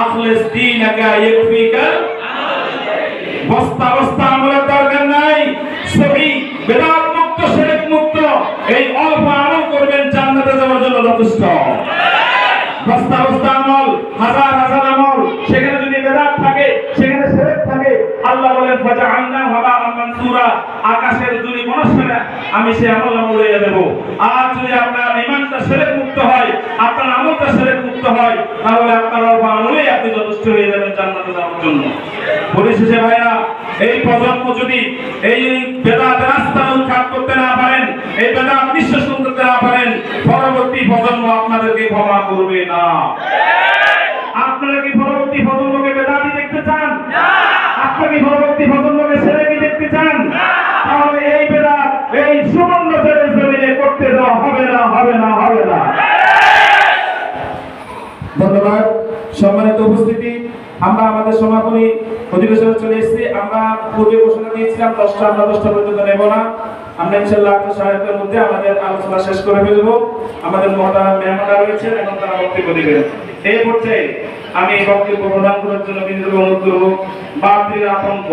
আখলিস দীনাকা ইয়াকফিকা বস্তা বস্তা আমলের দরকার নাই। সহি বেদাত মুক্ত শিরক মুক্ত এই অল্প আমল করবেন, জান্নাতে যাওয়ার জন্য যথেষ্ট। বস্তা বস্তা আমল, হাজার হাজার আমল, সেখানে যদি বেদাত থাকে, সেখানে শিরক থাকে, আল্লাহ বলেন ফাজআলনা হাবাআন মানসুরা, আকাশের দুনি মনস্কারা আমি সেই আমল উড়িয়ে দেব। আর যদি আপনার ঈমানটা শিরক মুক্ত হয়, আপনার আমলটা শিরক মুক্ত হয়, তাহলে আপনার অল্প আমলেই আপনি যথেষ্ট হয়ে যাবেন জান্নাতে যাওয়ার জন্য। পরিশেষে ভাইরা, এই প্রজন্ম যদি এই বেদাতের রাস্তা উৎখাত করতে না পারেন, এই বেদাত নিঃশেষ করতে না পারেন, পরবর্তী প্রজন্ম আপনাদেরকে ক্ষমা করবে না। আপনারা কি পরবর্তী প্রজন্মকে বেদাতি দেখতে চান? আপনারা কি পরবর্তী প্রজন্মকে শিরকি দেখতে চান? তাহলে এই বেদাত এই সুবর্ণ জমিনে করতে দেওয়া হবে না, হবে না, হবে না। ধন্যবাদ। সম্মানিত উপস্থিতি, আমরা আমাদের সমাপনী অধিবেশনে চলে এসেছি। আমরা পূর্বে ঘোষণা দিয়েছিলাম 10টা, আমরা 10টা পর্যন্ত নেব না। আমরা ইনশাআল্লাহ আপনার সহায়তার মধ্যে আমাদের আলোচনা শেষ করে ফেলব। আমাদের মহতারাম মেহমানরা রয়েছেন এবং তারা বক্তব্য দিবেন। এই পর্যায়ে আমি বক্তব্য প্রদান করার জন্য বিন্দু অনুরোধ করব বাতিল আতঙ্ক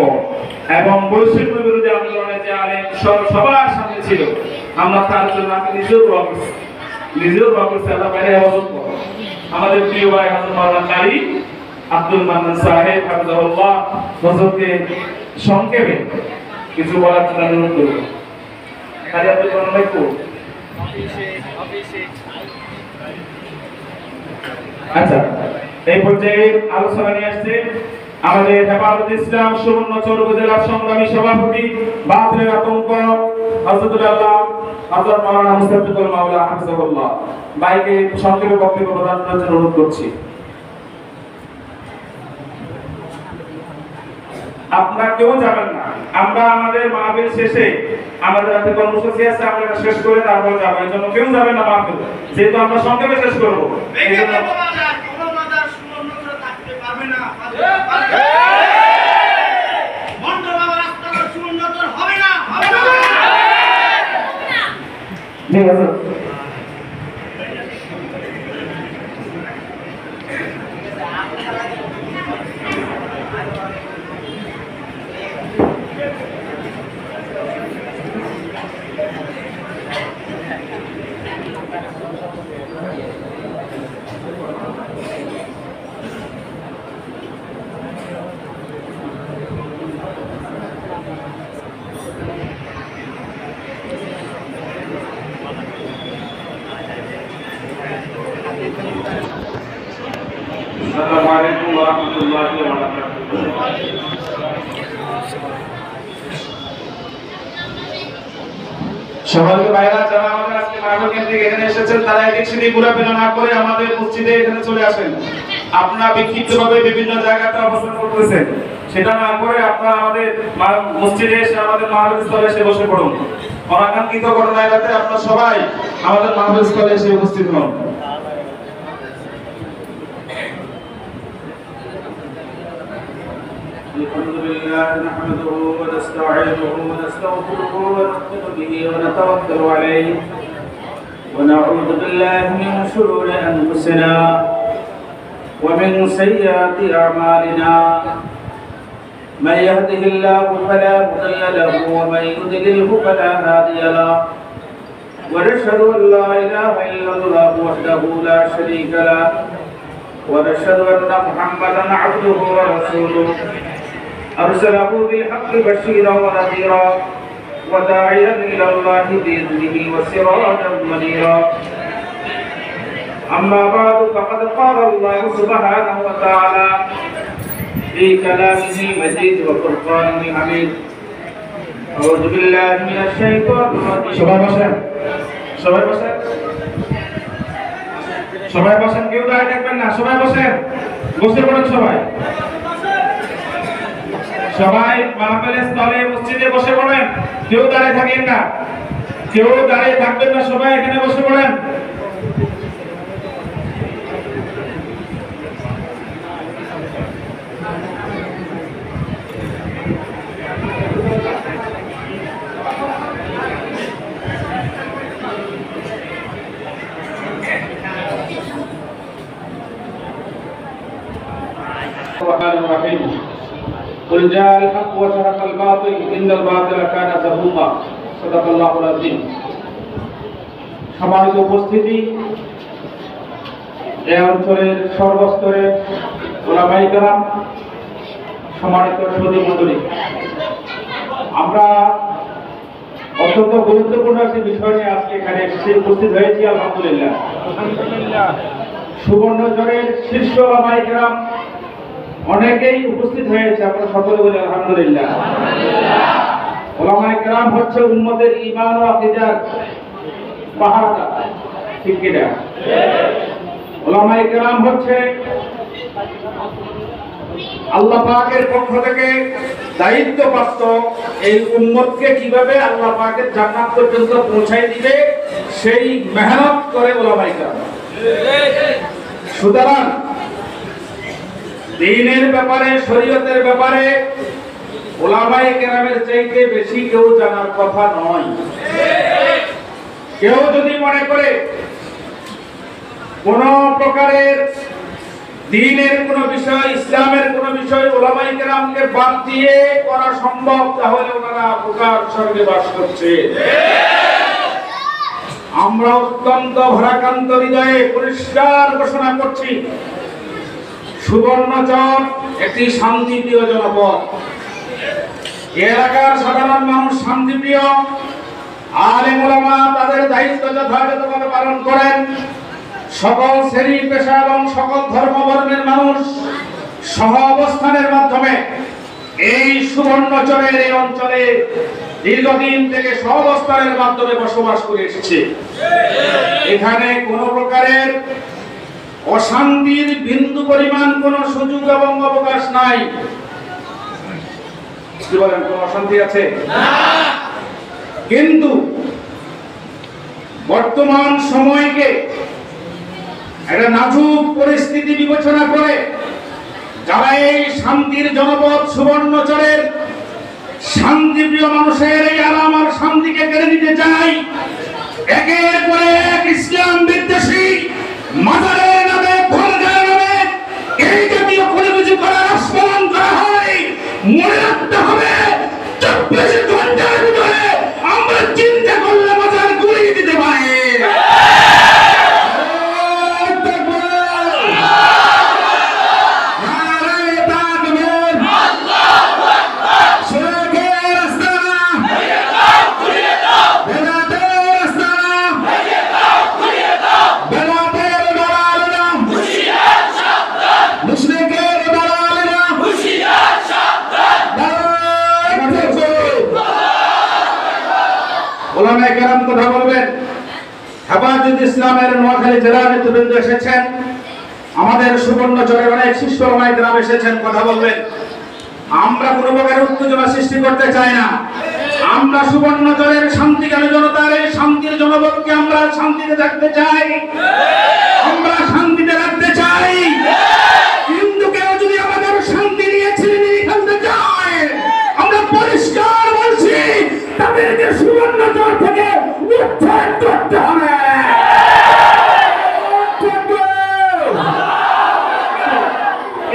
এবং বৈষম্য বিরোধী আন্দোলনে যে আলেম সবার সামনে ছিল, আমরা তার জন্য আমি নিজেও দোয়া করছি, আল্লাহ বাইরে হেফাজত করুন। আমাদের প্রিয় ভাই হযরত মাওলানা কারি আব্দুল মান্নান সাহেব হাফিজাহুল্লাহ হুজুরকে সংক্ষেপে কিছু বলার জন্য অনুরোধ করব। কারি আব্দুল মান্নান ভাই কো আচ্ছা, এই পর্যায়ে আলোচনা নিয়ে আসছে আমাদের হেফাজত ইসলাম সুবর্ণচর উপজেলার সংগ্রামী সভাপতি বাতিলের আতঙ্ক হযরতুল্লাহ হযরত মাওলানা মুস্তাফিজুল মাওলা হাফিজাহুল্লাহ ভাইকে সংক্ষেপে বক্তব্য প্রদান করার জন্য অনুরোধ করছি। আপনারা কেউ যাবেন না, আমরা আমাদের মাহফিল শেষে আমাদের হাতে কর্মসূচি আছে, আমরা শেষ করে তারপর যাব। এই জন্য কেউ যাবেন না মাহফিল, যেহেতু আমরা সংক্ষেপে শেষ করবো। ঠিক আছে। আসসালামু আলাইকুম ওয়া রাহমাতুল্লাহি ওয়া বারাকাতুহু। সবাইকে ভাইরা যারা আমাদের আজকে মাহফিল কেন্দ্রে এখানে এসেছেন, তারা এদিক সেদিক ঘোরাফেরা না করে আমাদের মসজিদে এখানে চলে আসেন। আপনারা বিক্ষিপ্তভাবে বিভিন্ন জায়গাতে অবস্থান করতেছেন, সেটা না করে আপনারা আমাদের মসজিদে এসে আমাদের মাহফিল স্থলে এসে বসে পড়ুন। অনাকাঙ্ক্ষিত ঘটনা এড়াতে আপনারা সবাই আমাদের মাহফিল স্থলে এসে উপস্থিত হন। الحمد لله نحمده ونستعينه ونستغفره ونؤمن به ونتوكل عليه ونعوذ بالله من شرور انفسنا ومن سيئات اعمالنا من يهده الله فلا مضل له ومن يضلل فلا هادي له ونشهد ان لا اله الا الله وحده لا شريك له ونشهد ان محمدا عبده ورسوله أرسله بالحق بشيرا ونذيرا وداعيا إلى الله بإذنه وسراجا منيرا أما بعد فقد قال الله سبحانه وتعالى في كلامه مجيد وفرقانه حميد أعوذ بالله من الشيطان الرجيم সবাই বসেন, কেউ দাঁড়িয়ে থাকবেন না, সবাই বসেন, বসে পড়েন সবাই। সবাই মাহফিলের স্থলে মসজিদে বসে পড়েন, কেউ দাঁড়িয়ে থাকেন না, কেউ দাঁড়িয়ে থাকবেন না, সবাই এখানে বসে পড়েন। الرحمن الرحيم قل جاء الحق وزهق الباطل إن الباطل كان زهوقا صدق الله العظيم সম্মানিত উপস্থিতি এই অঞ্চলের সর্বস্তরের ওলামায়ে কেরাম সম্মানিত সুধী মণ্ডলী আমরা অত্যন্ত গুরুত্বপূর্ণ একটি বিষয় নিয়ে আজকে এখানে এসে উপস্থিত হয়েছি আলহামদুলিল্লাহ সুবর্ণচরের শীর্ষ ওলামায়ে কেরাম অনেকেই উপস্থিত হয়েছে আপনারা সকলে বলে আলহামদুলিল্লাহ ওলামায়ে কেরাম হচ্ছে উম্মতের ঈমান ও আকীদার পাহাড়া ঠিক কি না ওলামায়ে কেরাম হচ্ছে আল্লাহ পাকের পক্ষ থেকে দায়িত্বপ্রাপ্ত এই উম্মতকে কিভাবে আল্লাহ পাকের জান্নাত পর্যন্ত পৌঁছায় দিবে সেই মেহনত করে ওলামায়ে কেরাম সুতরাং দ্বীনের ব্যাপারে শরীয়তের ব্যাপারে ওলামায়ে কেরামের চাইতে বেশি কেউ জানার কথা নয় কেউ যদি মনে করে কোন প্রকারের দ্বীনের কোন বিষয় ইসলামের কোন বিষয় ওলামায়ে কেরামকে বাদ দিয়ে করা সম্ভব তাহলে ওনারা প্রকার স্বর্গে বাস করছে আমরা অত্যন্ত ভারাক্রান্ত হৃদয়ে পরিষ্কার ঘোষণা করছি সুবর্ণচর একটি শান্তিপ্রিয় জনপদ এলাকার সাধারণ মানুষ শান্তিপ্রিয় আলেম ওলামা তাদের দায়িত্ব যথাযথভাবে পালন করেন সকল শ্রেণী পেশা এবং সকল ধর্মবর্ণের মানুষ সহ অবস্থানের মাধ্যমে এই সুবর্ণচরের এই অঞ্চলে দীর্ঘদিন থেকে সহাবস্থানের মাধ্যমে বসবাস করে এসেছে এখানে কোনো প্রকারের অশান্তির বিন্দু পরিমাণ কোন সুযোগ এবং অবকাশ নাই কি বলেন কোন অশান্তি আছে না কিন্তু বর্তমান সময়কে একটা নাজুক পরিস্থিতি বিবেচনা করে যারা এই শান্তির জনপদ সুবর্ণচরের শান্তিপ্রিয় মানুষের এই আরাম আর শান্তিকে কেড়ে নিতে চায় একের পর এক ইসলাম বিদ্বেষী মাজারের নামে খোরগার নামে এই জাতীয় পরিবেশি করার আস্ফালন করা হয় মনে রাখতে হবে 24 ঘন্টার ভিতরে আমরা চিন্তা করলে মাজার গুড়িয়ে দিতে পারি ওলামায়ে কেরাম কথা বলবেন হেফাজত ইসলামের নোয়াখালী জেলা নেতৃবৃন্দ এসেছেন আমাদের সুবর্ণচরের অনেক শীর্ষ ওলামায়ে কেরাম এসেছেন কথা বলবেন আমরা কোনো প্রকার উত্তেজনা সৃষ্টি করতে চাই না আমরা সুবর্ণচরের শান্তিকামী জনতার এই শান্তির জনপদকে আমরা শান্তিতে রাখতে চাই আমরা শান্তিতে রাখতে চাই কিন্তু কেউ যদি আমাদের শান্তি নিয়ে ছিনিয়ে ফেলতে চায় আমরা পরিষ্কার বলছি তাদেরকে সুবর্ণচর থেকে উচ্ছেদ করতে হবে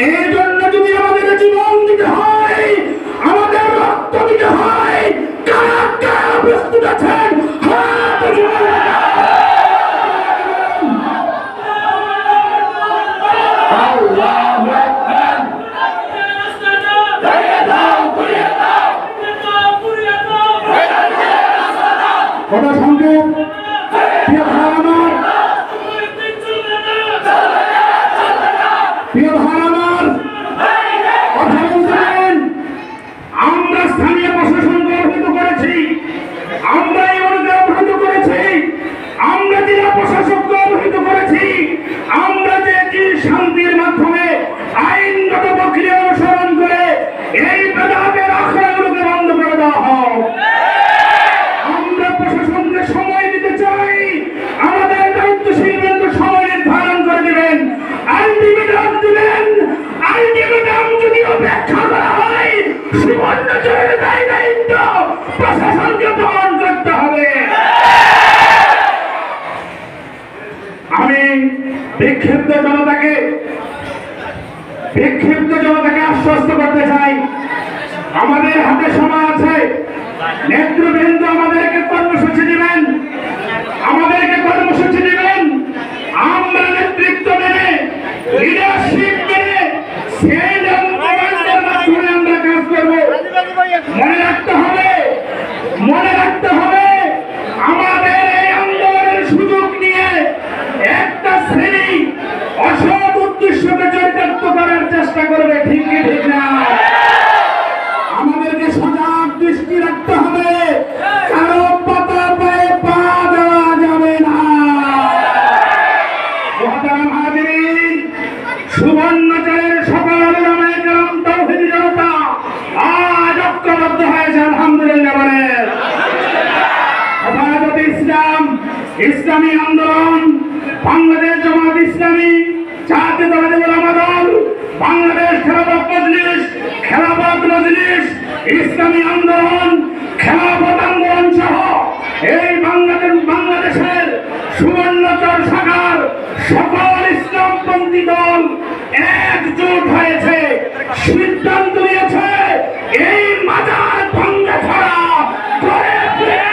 এই জন্য যদি আমাদের জীবন দিতে হয় আমাদের রক্ত দিতে হয় কারা কারা প্রস্তুত আছেন হাত কথা সঙ্গে প্রিয় ভাই আমার কথা বলছেন আমরা স্থানীয় প্রশাসনকে অবহিত করেছি আমরা এই অনুকে অবহিত করেছি আমরা জেলা প্রশাসককে অবহিত করেছি আমরা যে কি শান্তির মাধ্যমে আইনগত প্রক্রিয়া অনুসরণ করে এই বেদাতের আখড়াগুলোকে বন্ধ করে দেওয়া হোক আমরা প্রশাসনকে সময় দিতে চাই আমাদের দায়িত্বশীল বৃন্দ সময় নির্ধারণ করে দেবেন আলটিমেটাম দিবেন আলটিমেটাম যদি অপেক্ষা করা হয় সুবর্ণচরের দায়িত্ব প্রশাসনকে পালন করতে হবে আমি বিক্ষিপ্ত জনতাকে বিক্ষিপ্ত জনতাকে আশ্বস্ত করতে চাই, আমাদের হাতে সময় আছে। নেতৃবৃন্দ আমাদেরকে কর্মসূচি দিবেন, আমরা নেতৃত্ব মেনে, লিডারশিপ মেনে, সেন্ড এন্ড কমান্ডের মাধ্যমে আমরা কাজ করব। মনে রাখতে হবে আমাদের এই আন্দোলনের সুযোগ নিয়ে একটা শ্রেণী অসৎ উদ্দেশ্যকে চরিতার্থ করার চেষ্টা করবে। ঠিক কি ঠিক না? আমাদেরকে সজাগ দৃষ্টি রাখতে হবে, কারো পাতা পায়ে পা দেওয়া যাবে না। মহতারাম হাজিরিন, সুবর্ণচরের সকল উলামায়ে কেরাম, তাওহীদি জনতা আজ ঐক্যবদ্ধ হয়েছে। আলহামদুলিল্লাহ বলেন। হেফাজতে ইসলাম, ইসলামী আন্দোলন, বাংলাদেশ জামাত ইসলামী, জাতীয়তাবাদী উলামা দল, বাংলাদেশ খেলাফত মজলিস, ইসলামী আন্দোলন, খেলাফত আন্দোলন সহ এই বাংলাদেশের সুবর্ণচর শাখার সকল ইসলামপন্থী দল একজোট হয়েছে, সিদ্ধান্ত নিয়েছে এই মাজার ভাঙা ছাড়া করে ফিরে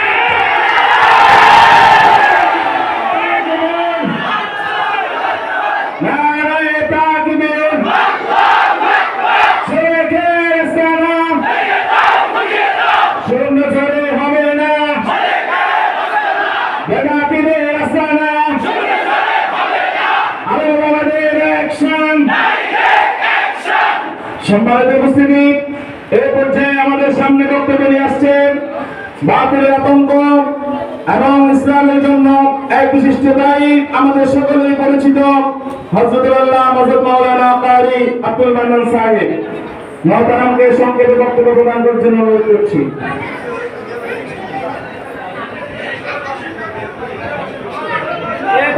সম্মানিত উপস্থিতি, এই পর্যায়ে আমাদের সামনে বক্তব্য নিয়ে আসছেন বাতিলের আতঙ্ক এবং ইসলামের জন্য এক বিশিষ্ট দায়ী, আমাদের সকলেই পরিচিত হযরত আল্লামা হযরত মাওলানা কারি আব্দুল মান্নান সাহেব। মহতারামকে সংক্ষেপে বক্তব্য প্রদান করার জন্য অনুরোধ করছি।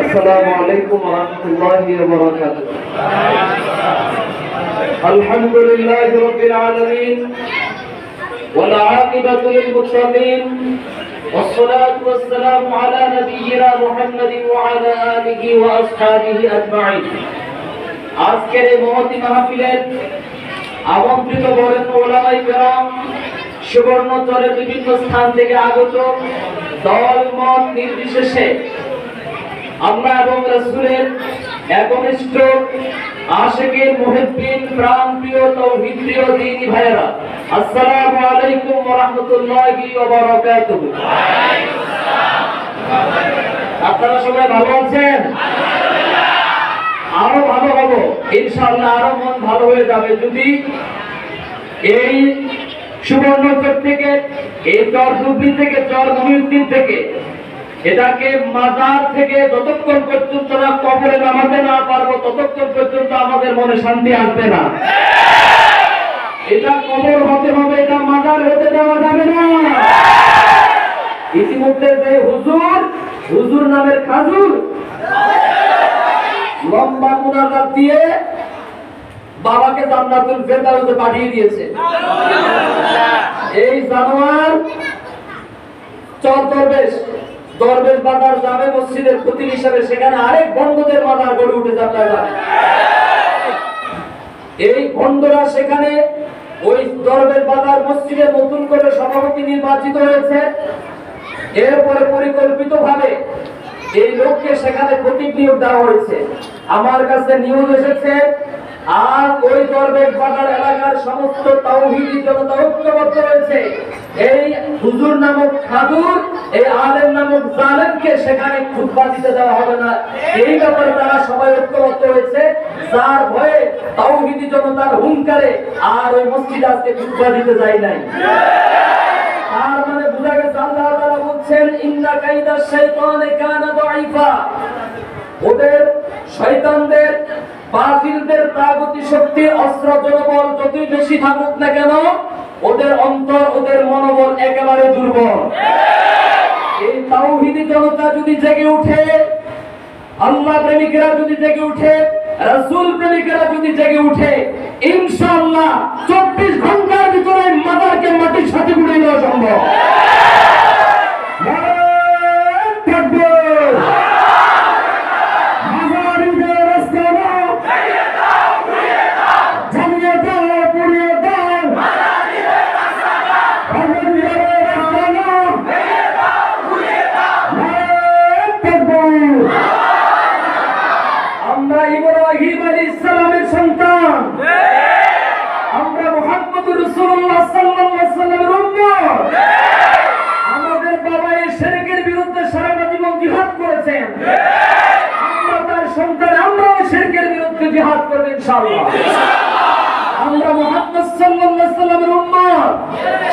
আসসালামু আলাইকুম ওয়া রাহমাতুল্লাহি ওয়া বারাকাতুহু। আলহামদুলিল্লাহি রাব্বিল আলামিন ওয়াল আকিবাতু লিল মুত্তাকিন والصلاة والسلام على نبينا محمد وعلى آله وأصحابه أجمعين। আজকের এই মহতী মাহফিলের আমন্ত্রিত বরেণ্য উলামায়ে কেরাম, সুবর্ণচরের বিভিন্ন স্থান থেকে আগত, দল মত নির্বিশেষে আমরা এবং রাসূলের একনিষ্ঠ আশিকিন মুহিব্বিন প্রাণপ্রিয় তাওহীদ প্রিয় দ্বীনী ভাইয়েরা, আসসালামু আলাইকুম ওয়া রাহমাতুল্লাহি ওয়া বারাকাতুহু। ওয়া আলাইকুম আসসালাম। আপনারা সবাই ভালো আছেন? আরো ভালো হব ইনশাআল্লাহ, আরো মন ভালো হয়ে যাবে যদি এই সুবর্ণচর থেকে, এই চরদুবরি থেকে, চর মহিউদ্দিন থেকে, এটাকে মাজার থেকে যতক্ষণ পর্যন্ত না কবরে নামাতে না পারবো ততক্ষণ পর্যন্ত আমাদের মনে শান্তি আসবে না। এটা কবর হতে হবে, এটা মাজার হতে দেওয়া যাবে না। ইতিমধ্যে যে হুজুর নামের খাজুর লম্বা মুনাজাত দিয়ে বাবাকে জান্নাতুল ফেরদাউসে পাঠিয়ে দিয়েছে। এই জানোয়ার চর দরবেশ বাজার জামে মসজিদের খতিব হিসেবে সেখানে আরেক বন্ধদের মাজার গড়ে উঠেছে। আপনারা জানেন এই বন্ধরা সেখানে ওই দরবেশ বাজার মসজিদে নতুন করে সভাপতি নির্বাচিত হয়েছে। এরপরে পরিকল্পিতভাবে এই লোককে সেখানে খতিব নিয়োগ দেওয়া হয়েছে। আমার কাছে নিউজ এসেছে আর ওই দরবেশ বাজার এলাকার সমস্ত তাওহীদি জনতা ঐক্যবদ্ধ হয়েছে। এই হুজুর নামক খাদুর, এই আলেম নামক জালেমকে সেখানে খুতবা দিতে দেওয়া হবে না, এই ব্যাপারে তারা সবাই ঐক্যবদ্ধ হয়েছে। যার ভয়ে তাওহীদি জনতার হুঙ্কারে আর ওই মসজিদে আজকে খুতবা দিতে যায় নাই। তার মানে বোঝা গেছে আল্লাহ তাআলা বলছেন ইন্না কাইদা শাইতানে কানা দাঈফা। ওদের শয়তানদের, বাতিলদের তাগুতি শক্তি, অস্ত্র জনবল যতই বেশি থাকুক না কেন, ওদের অন্তর, ওদের মনোবল একেবারে দুর্বল। এই তাওহীদি জনতা যদি জেগে উঠে, আল্লাহ প্রেমিকেরা যদি জেগে উঠে, রাসূল প্রেমিকেরা যদি জেগে উঠে, ইনশাআল্লাহ 24 ঘন্টার ভিতরে মাজারকে মাটির সাথে গুঁড়িয়ে দেওয়া সম্ভব। মুহাম্মদুর রাসূলুল্লাহ সাল্লাল্লাহু আলাইহি ওয়াসাল্লামের উম্মত। আমাদের বাবা এই শিরকের বিরুদ্ধে সারাটা জীবন জিহাদ করেছেন। আমরা তার সন্তান, আমরা শিরকের বিরুদ্ধে জিহাদ করব ইনশাআল্লাহ। আমরা মুহাম্মদ সাল্লাল্লাহু আলাইহি ওয়াসাল্লামের উম্মত,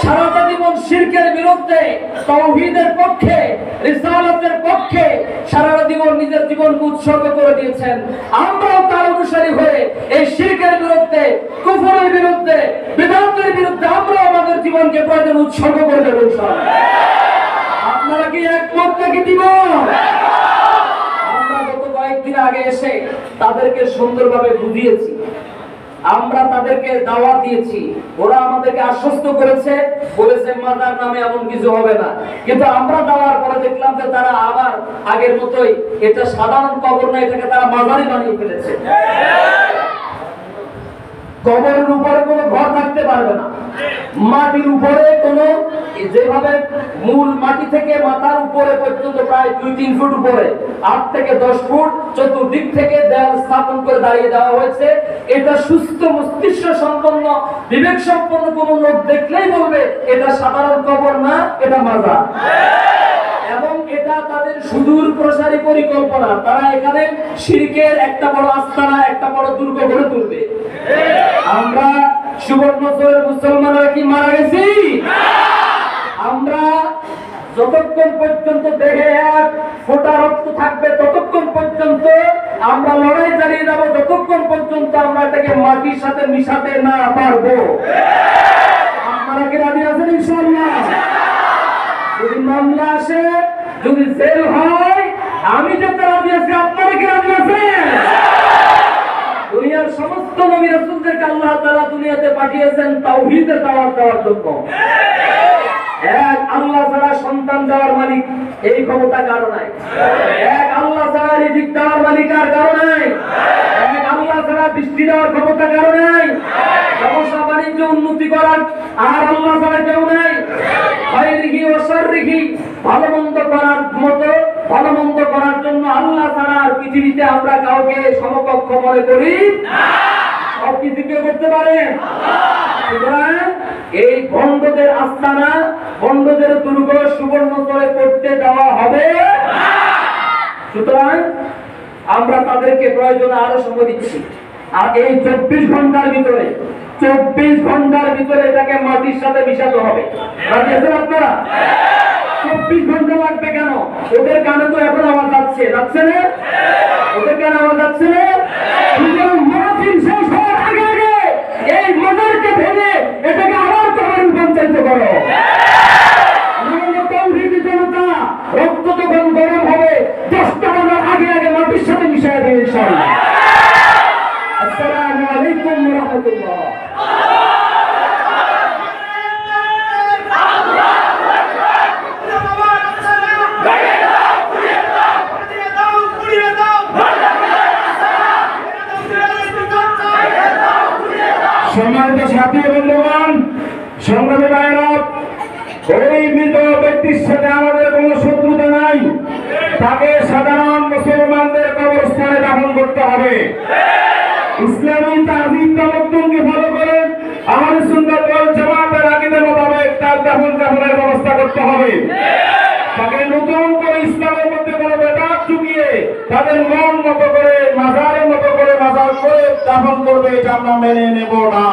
সারাটা জীবন শিরকের বিরুদ্ধে, তাওহীদের পক্ষে, রিসালাতের পক্ষে সারাটা জীবন নিজের জীবনকে উৎসর্গ করে দিয়েছেন। আমরাও তার অনুসারী হয়ে এই শিরকের বিরুদ্ধে, কুফরের বিরুদ্ধে, বিদআতের বিরুদ্ধে আমরা আমাদের জীবনকে প্রয়োজন উৎসর্গ করে দেব ইনশাআল্লাহ। আপনারা কি একমত নাকি দিব? আমরা গত কয়েকদিন আগে এসে তাদেরকে সুন্দরভাবে বুঝিয়েছি, আমরা তাদেরকে দাওয়াত দিয়েছি, ওরা আমাদেরকে আশ্বস্ত করেছে, বলেছে মাজার নামে এমন কিছু হবে না। কিন্তু আমরা দেওয়ার পরে দেখলাম যে তারা আবার আগের মতোই, এটা সাধারণ কবর না, এটাকে তারা মাজারই বানিয়ে ফেলেছে। কবরের উপরে কোনো ঘর থাকতে পারবে না, মাটির উপরে কোনো, যেভাবে মূল মাটি থেকে মাথার উপরে পর্যন্ত প্রায় 2-3 ফুট উপরে, 8 থেকে 10 ফুট চতুর্দিক থেকে দেয়াল স্থাপন করে দাঁড়িয়ে দেওয়া হয়েছে। এটা সুস্থ মস্তিষ্ক সম্পন্ন, বিবেক সম্পন্ন কোন লোক দেখলেই বলবে এটা সাধারণ কবর না, এটা মাজার। এবং এটা তাদের সুদূর প্রসারী পরিকল্পনা, তারা এখানে শিরকের একটা বড় আস্তানা, একটা বড় দুর্গ গড়ে তুলবে। আমরা সুবর্ণচরের মুসলমানরা কি মারা গেছি? আমরা যতক্ষণ পর্যন্ত দেহে এক ফোঁটা রক্ত থাকবে ততক্ষণ পর্যন্ত আমরা লড়াই চালিয়ে যাব, যতক্ষণ পর্যন্ত আমরা এটাকে মাটির সাথে মিশাতে না পারবো। আপনারা কি রাজি আছেন ইনশাআল্লাহ? যদি মামলা আসে, যদি জেল হয়, আমি যেতে রাজি আছি, আপনারা কি রাজি আছেন? দুনিয়ার সমস্ত নবী রাসূলদেরকে আল্লাহ তাআলা দুনিয়াতে পাঠিয়েছেন তাওহীদের দাওয়াত দেওয়ার জন্য। এক আল্লাহ ছাড়া সন্তান দেওয়ার মালিক, এই ক্ষমতা কারো নাই। এক আল্লাহ ছাড়া রিজিক দেওয়ার মালিক আর কারো নাই। এক আল্লাহ ছাড়া বৃষ্টি দেওয়ার ক্ষমতা কারো নাই। ব্যবসা বাণিজ্য উন্নতি করার আর আল্লাহ ছাড়া কেউ নাই। খায়রিহি ওয়া শাররিহি, ভালো মন্দ করার মতো, ভালো মন্দ করার জন্য আল্লাহ ছাড়া আর পৃথিবীতে আমরা কাউকে সমকক্ষ মনে করি না। সব কিছু কেউ করতে পারে সুতরাং এই ভণ্ডদের আস্তানা, ভণ্ডদের দুর্গ সুবর্ণচরে করতে দেওয়া হবে না। সুতরাং আমরা তাদেরকে প্রয়োজনে আরো সময় দিচ্ছি। আর এই 24 ঘন্টার ভিতরে, 24 ঘন্টার ভিতরে এটাকে মাটির সাথে মিশাতে হবে। রাজি আছেন আপনারা? 24 ঘন্টা লাগবে কেন? ওদের কানে তো এখন আওয়াজ যাচ্ছে, যাচ্ছে না? ওদের কানে আওয়াজ যাচ্ছে না? মাহফিল শেষ হওয়ার আগে আগে এই মাজারকে ভেঙে এটাকে আবার কবরে রূপান্তরিত করো। তাওহীদি জনতা রক্ত যখন গরম হবে 10টা বাজার আগে আগে মাটির সাথে মিশিয়ে দেবে ইনশাআল্লাহ। আসসালামু আলাইকুম ওয়া রাহমাতুল্লাহ। সম্মানিত সাথী বন্ধুগণ, সংগ্রামী ভাইরা, ওই মৃত ব্যক্তির সাথে আমাদের কোনো শত্রুতা নাই। তাকে সাধারণ মুসলমানদের কবরস্থানে দাফন করতে হবে। ইসলামী তাহযীব তামাদ্দুনকে ফলো করে আমাদের সুন্নাত ওয়াল জামাতের আকীদা মোতাবেক তার দাফন কাফনের ব্যবস্থা করতে হবে। তাকে নতুন করে ইসলামের মধ্যে কোনো বেদাত চুকিয়ে তাদের মন মতো করে, মাজারের মতো করে মাজার করে দাফন করবে, এটা আমরা মেনে নেব না।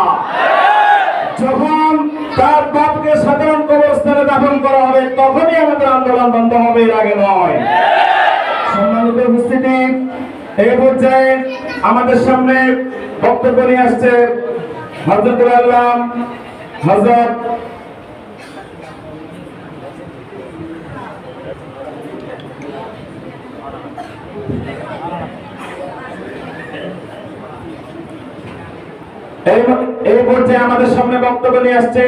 যখন তার বাপকে সাধারণ কবরস্থানে দাফন করা হবে তখনই আমাদের আন্দোলন বন্ধ হবে, এর আগে নয়। সম্মানিত উপস্থিতি, এই পর্যায়ে আমাদের সামনে বক্তব্য নিয়ে আসছে হযরতুল আল্লাহ হযরত এই পর্যায়ে আমাদের সামনে বক্তব্য নিয়ে আসছে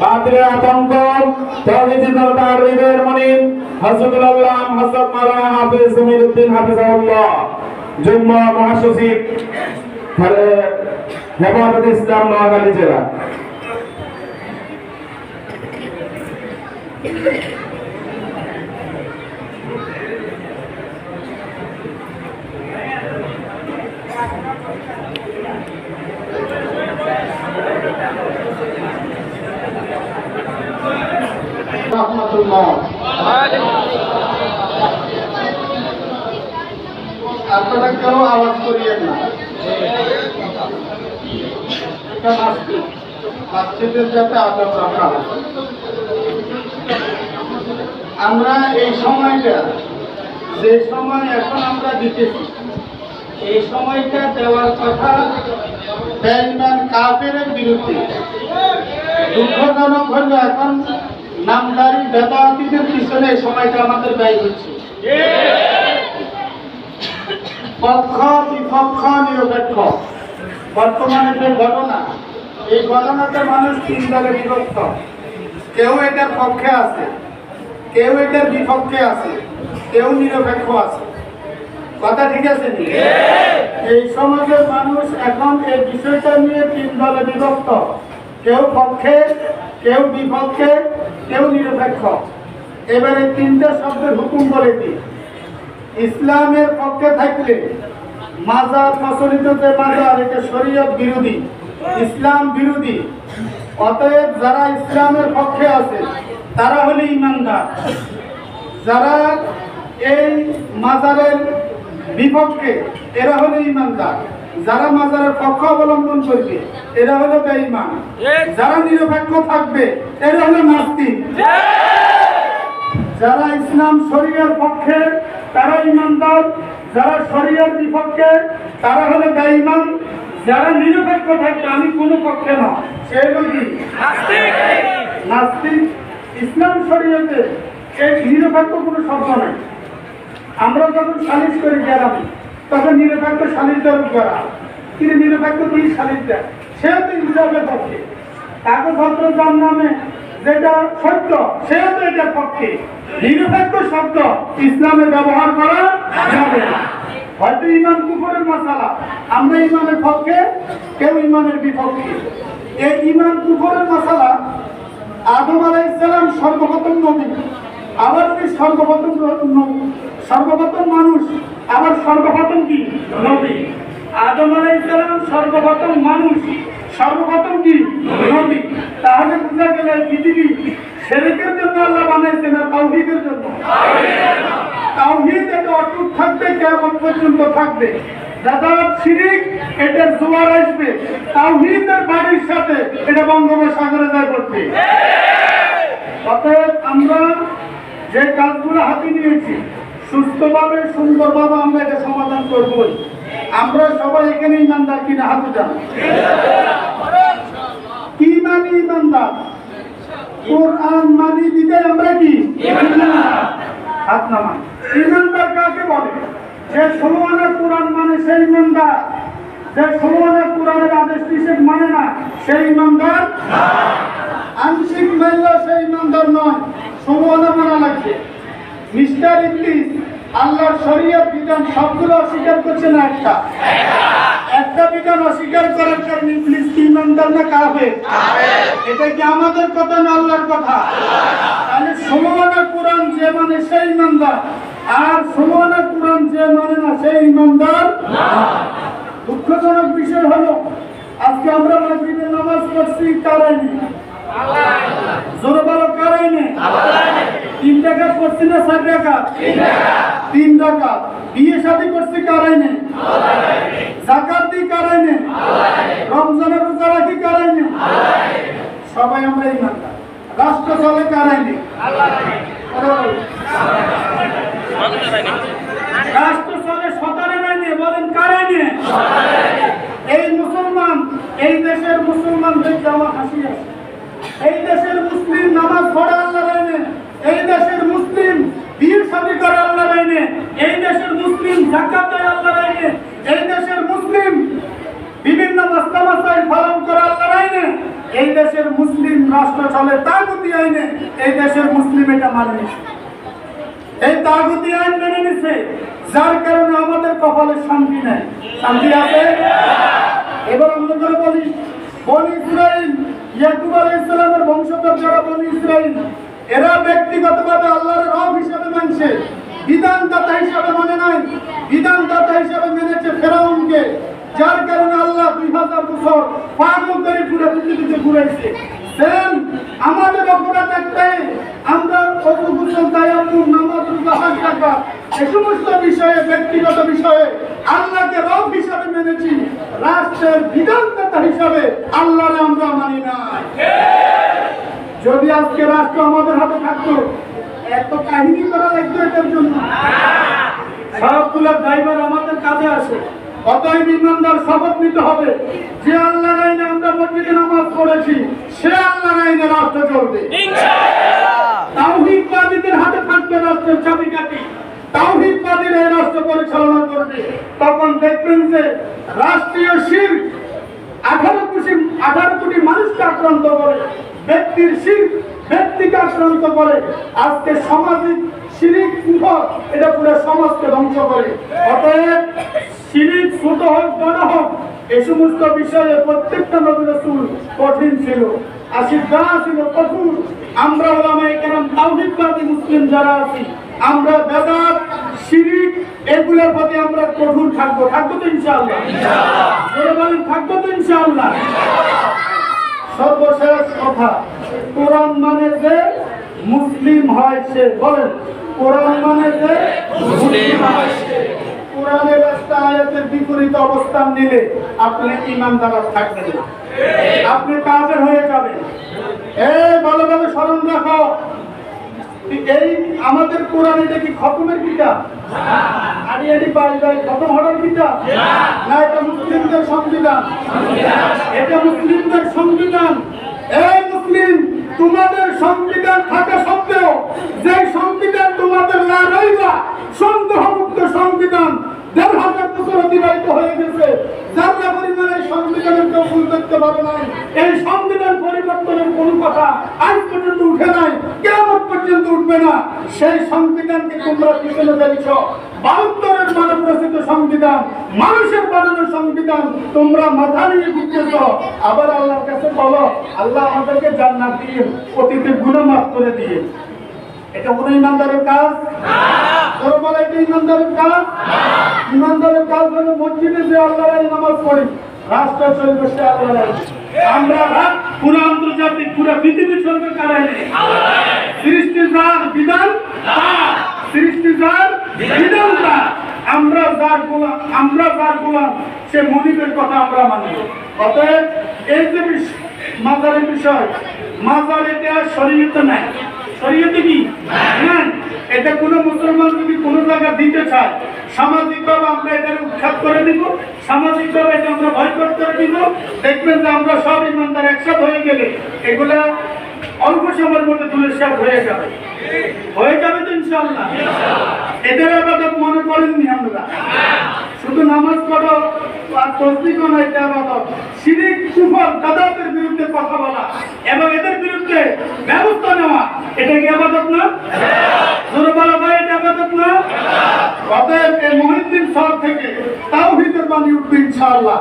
বাতিলের আতঙ্ক, তাওহীদের দরবার হৃদয়ের মনি হযরতুল আল্লাহ হযরত মাওলানা হাফেজ জমিরউদ্দিন হাফিজাহুল্লাহ, যুগ্ম মহাসচিব হেফাজতে ইসলাম নোয়াখালী জেলা। রাহমাতুল্লাহ। আপনারা কেউ আওয়াজ করিয়েন না, এটা মাসজিদের যাতে আদব রাখা হয়। আমরা এই সময়টা, যে সময় এখন আমরা দিতেছি, এই সময়টা দেওয়ার কথা বেঈমান কাফেরের বিরুদ্ধে। দুঃখজনক হলো এখন নামদারি বেদাতীদের পিছনে এই সময়টা আমাদের ব্যয় হচ্ছে। পক্ষ বিপক্ষ নিরপেক্ষ বর্তমানে যে ঘটনা, এই ঘটনাতে মানুষ তিন দলে বিভক্ত। কেউ এটার পক্ষে আছে, কেউ এটার বিপক্ষে আছে, কেউ নিরপেক্ষ আছে। কথা ঠিক আছে? এই সমাজের মানুষ এখন এই বিষয়টা নিয়ে তিন দলে বিভক্ত। কেউ পক্ষে, কেউ বিপক্ষে, কেউ নিরপেক্ষ। এবারে তিনটা শব্দের হুকুম বলে দিই। ইসলামের পক্ষে থাকলে মাজার প্রচলিত যে মাজার, এটা শরীয়ত বিরোধী, ইসলাম বিরোধী। অতএব যারা ইসলামের পক্ষে আছে তারা হলো ঈমানদার। যারা এই মাজারের বিপক্ষে এরা হলো ঈমানদার। যারা মাজারের পক্ষ অবলম্বন করবে এরা হলো বেঈমান। যারা নিরপেক্ষ থাকবে এরা হলো নাস্তিক। যারা ইসলাম শরীয়তের পক্ষে তারা ঈমানদার, যারা শরীয়তের বিপক্ষে তারা হলো বেঈমান। যারা নিরপেক্ষ থাকবে, আমি কোনো পক্ষে না, সে হলো কি? নাস্তিক। ইসলাম শরীয়তে এই নিরপেক্ষ কোনো শব্দ নাই। আমরা যখন সালিশ করে গেলাম তখন নিরপেক্ষ সালিশ দেওয়ার করা, কিন্তু নিরপেক্ষ দুই সালিশ দেয়, সেও তো ইসলামের পক্ষে। কাগজপত্র যার নামে যেটা সত্য, সেও তো এটার পক্ষে। নিরপেক্ষ শব্দ ইসলামে ব্যবহার করা যাবে না। হয়তো ইমান কুফরের মাসালা, আমরা ইমানের পক্ষে, কেউ ইমানের বিপক্ষে। এই ইমান কুফরের মাসালা, আদম আলাইহিস সালাম সর্বপ্রথম নবী, আবার উনি সর্বপ্রথম মানুষ, আবার সর্বপ্রথম কি? নবী। আদম আলাইহিস সালাম সর্বপ্রথম মানুষ, সর্বপ্রথম কি? নবী। তাহলে বোঝা গেল পৃথিবী শিরকের জন্য আল্লাহ বানাইছে না তাওহীদের জন্য? তাওহীদ এটা অটুট থাকবে, কিয়ামত পর্যন্ত থাকবে। দাদা শিরিক এটার জোয়ার আসবে, তাওহীদের বাড়ির সাথে এটা বঙ্গোপসাগরে যায় পড়বে। অতএব আমরা যে কাজগুলো হাতে নিয়েছি সুস্থভাবে, সুন্দরভাবে আমরা এটা সমাধান করবই। আমরা সবাই এখানে ইমানদার কিনা হাতে যান? কি মানি ইমানদার? কোরআন মানি বিদায় আমরা কি হাত নামান। ইমানদার কাকে বলে? যে 16 আনা কোরআন মানে সেই ইমানদার। যে 16 আনা কোরআনের আদেশ নিষেধ মানে না সেই ইমানদার। আংশিক মানলে সেই ইমানদার নয়, 16 আনা মানা লাগবে। মিস্টার ইবলিস আল্লাহর শরীয়ত বিধান সবগুলো অস্বীকার করছে না, একটা বিধান অস্বীকার করার কারণে ইবলিস কি ইমানদার না কাফের? এটা কি আমাদের কথা না আল্লাহর কথা? তাহলে 16 আনা কোরআন যে মানে সেই ইমানদার, আর 16 আনা কোরআন যে মানে না সেই ইমানদার না। দুঃখজনক বিষয় হলো আজকে আমরা মাগরিবের নামাজ পড়ছি কারাইনি, জোরে বলো কারাইনি। 3 রাকাত পড়ছি না 4 রাকাত? 3 রাকাত। বিয়ে শাদী করছি কারাইনি, যাকাত দি কারাইনি, রমজানের রোজা রাখি কারাইনি। সবাই আমরা ইমানদার। রাষ্ট্র চলে কারাইনি, রাষ্ট্র চলে সতারে নাইনি, বলেন কারাইনি। এই মুসলমান, এই দেশের মুসলমানদের আমার হাসি আছে। এই দেশের মুসলিম নামাজ পড়ে আল্লাহ রাইনে, এই দেশের মুসলিম বিয়ে শাদী করে আল্লাহ রাইনে, এই দেশের মুসলিম যাকাত দেয় আল্লাহ রাইনে, এই দেশের মুসলিম বিভিন্ন মাসলামাসাইল পালন করে আল্লাহ রাইনে, এই দেশের মুসলিম রাষ্ট্র চলে তাগুতি আইনে, এই দেশের মুসলিম এটা মানে নিছে, এই তাগুতি আইন মেনে নিছে, যার কারণে আমাদের কপালে শান্তি নেই। শান্তি আছে? এবার আমরা করে বলি বনি ইসরাইল, ইয়াকুব আলাইহিস সালামের বংশধর যারা বনি ইসরাইল, এরা ব্যক্তিগতভাবে আল্লাহর রব হিসেবে মানছে, বিধানদাতা হিসেবে মানে নাই, বিধানদাতা হিসেবে মেনেছে ফেরাউনকে, যার কারণে আল্লাহ 2000 বছর পাগল করে পুরো পৃথিবীতে ঘুরাইছে। আমাদের অপরাধ একটাই, আমরা গোসল তায়াম্মুম নামাজ রোজা হজ যাকাত এই সমস্ত বিষয়ে ব্যক্তিগত বিষয়ে আল্লাহকে রব হিসাবে মেনেছি, রাষ্ট্রের বিধানদাতা হিসাবে আল্লাহরে আমরা মানি না। যদি আজকে রাষ্ট্র আমাদের হাতে থাকতো, এত কাহিনী করা লাগতো এটার জন্য? সবগুলো ড্রাইভার আমাদের কাজে আসে। অতএব ইমানদার শপথ নিতে হবে যে আল্লাহর আইনে আমরা মসজিদে নামাজ পড়েছি, সে আল্লাহর আইনে রাষ্ট্র চলবে। তাওহীদবাদীদের হাতে থাকবে রাষ্ট্রের চাবিকাঠি, তাওহীদবাদীরা এই রাষ্ট্র পরিচালনা করবে। তখন দেখবেন যে রাষ্ট্রীয় শিরক 18 কোটি মানুষকে আক্রান্ত করে, ব্যক্তির শিরক ব্যক্তিকে আক্রান্ত করে। আজকে সামাজিক শিরক কুফর এটা পুরো সমাজকে ধ্বংস করে। অতএব শিরক ছোট হোক বড় হোক, এই সমস্ত বিষয়ে প্রত্যেকটা নবী রাসূল কঠিন ছিল, আশিদ্দা ছিল কঠোর। আমরা উলামায়ে কেরাম তাওহীদবাদী মুসলিম যারা আছি, আমরা বেদাত শিরক এগুলোর প্রতি আমরা কঠোর থাকবো। থাকবো তো ইনশাআল্লাহ? বলে বলেন থাকবো তো ইনশাআল্লাহ? সর্বশেষ কথা, কোরআন মানে যে মুসলিম হয় সে। বলেন, কোরআন মানে যে মুসলিম হয় সে। কোরআনের একটা আয়াতের বিপরীত অবস্থান নিলে আপনি ঈমানদার থাকবেন না, আপনি কাফের হয়ে যাবেন। এই ভালোভাবে স্মরণ রাখো, এই আমাদের কোরআন এটা কি খতমের কিতাব? আড়িয়াড়ি পাই যায় খতম হওয়ার কিতাব না? এটা মুসলিমদের সংবিধান, এটা মুসলিমদের সংবিধান। এই মুসলিম, তোমাদের সংবিধান থাকা সত্ত্বেও যে সংবিধান তোমাদের না রইবা, সন্দেহমুক্ত সংবিধান ১,৫০০ বছর অতিবাহিত হয়ে গেছে, যারা পরিমাণে সংবিধানের কেউ ভুল করতে পারে নাই। এই সংবিধান পরিবর্তনের কোনো কথা আজ পর্যন্ত উঠে নাই, কিয়ামত পর্যন্ত উঠবে না। সেই সংবিধানকে তোমরা পিছনে ফেলছ। ৭২-এর মানব রচিত সংবিধান, মানুষের বানানো সংবিধান তোমরা মাথা নিয়ে ঘুরতেছ। আবার আল্লাহর কাছে বলো, আল্লাহ আমাদেরকে জান্নাত দিয়ে অতীতের গুনাহ মাফ করে দিয়ে। এটা কোনো ইমানদারের কাজ? বলে এটা ইমানদারের কাজ? ইমানদারের কাজ হলো মসজিদে যে আল্লাহর নামাজ পড়ি, রাষ্ট্র চলবে সে আল্লাহর। আমরা পুরো আন্তর্জাতিক পুরো পৃথিবী চলবে কার আইনে? সৃষ্টি যার বিধান তার, সৃষ্টি যার বিধান তার। আমরা যার গোলাম সে মনিবের কথা আমরা মানি। অতএব এই যে মাজারের বিষয়, মাজার এটা শরীয়তে নাই। শরীয়তে কি নাই? এটা কোনো মুসলমান যদি কোনো জায়গা দিতে চায়, সামাজিকভাবে আমরা এটা উৎখাত করে দিব, সামাজিকভাবে এটা আমরা বয়কট করে দিব। দেখবেন যে আমরা সব ইমানদার একসাথে হয়ে গেলে এগুলা অল্প সময়ের মধ্যে ধুলিস্যাৎ হয়ে যাবে। হয়ে যাবে তো ইনশাআল্লাহ? এদের আবাদত মনে করেননি আমরা, শুধু নামাজ পড়ো আর তসবিহ না, এটা আবাদত। শিরক কুফর দাদাদের বিরুদ্ধে কথা বলা এবং এদের বিরুদ্ধে ব্যবস্থা নেওয়া, এটা কি আবাদত না? জোরে বলা ভাই, এটা আবাদত না? অতএব এই মুহিদ্দিন স্যার থেকে তাওহীদের বাণী উঠবে ইনশাআল্লাহ।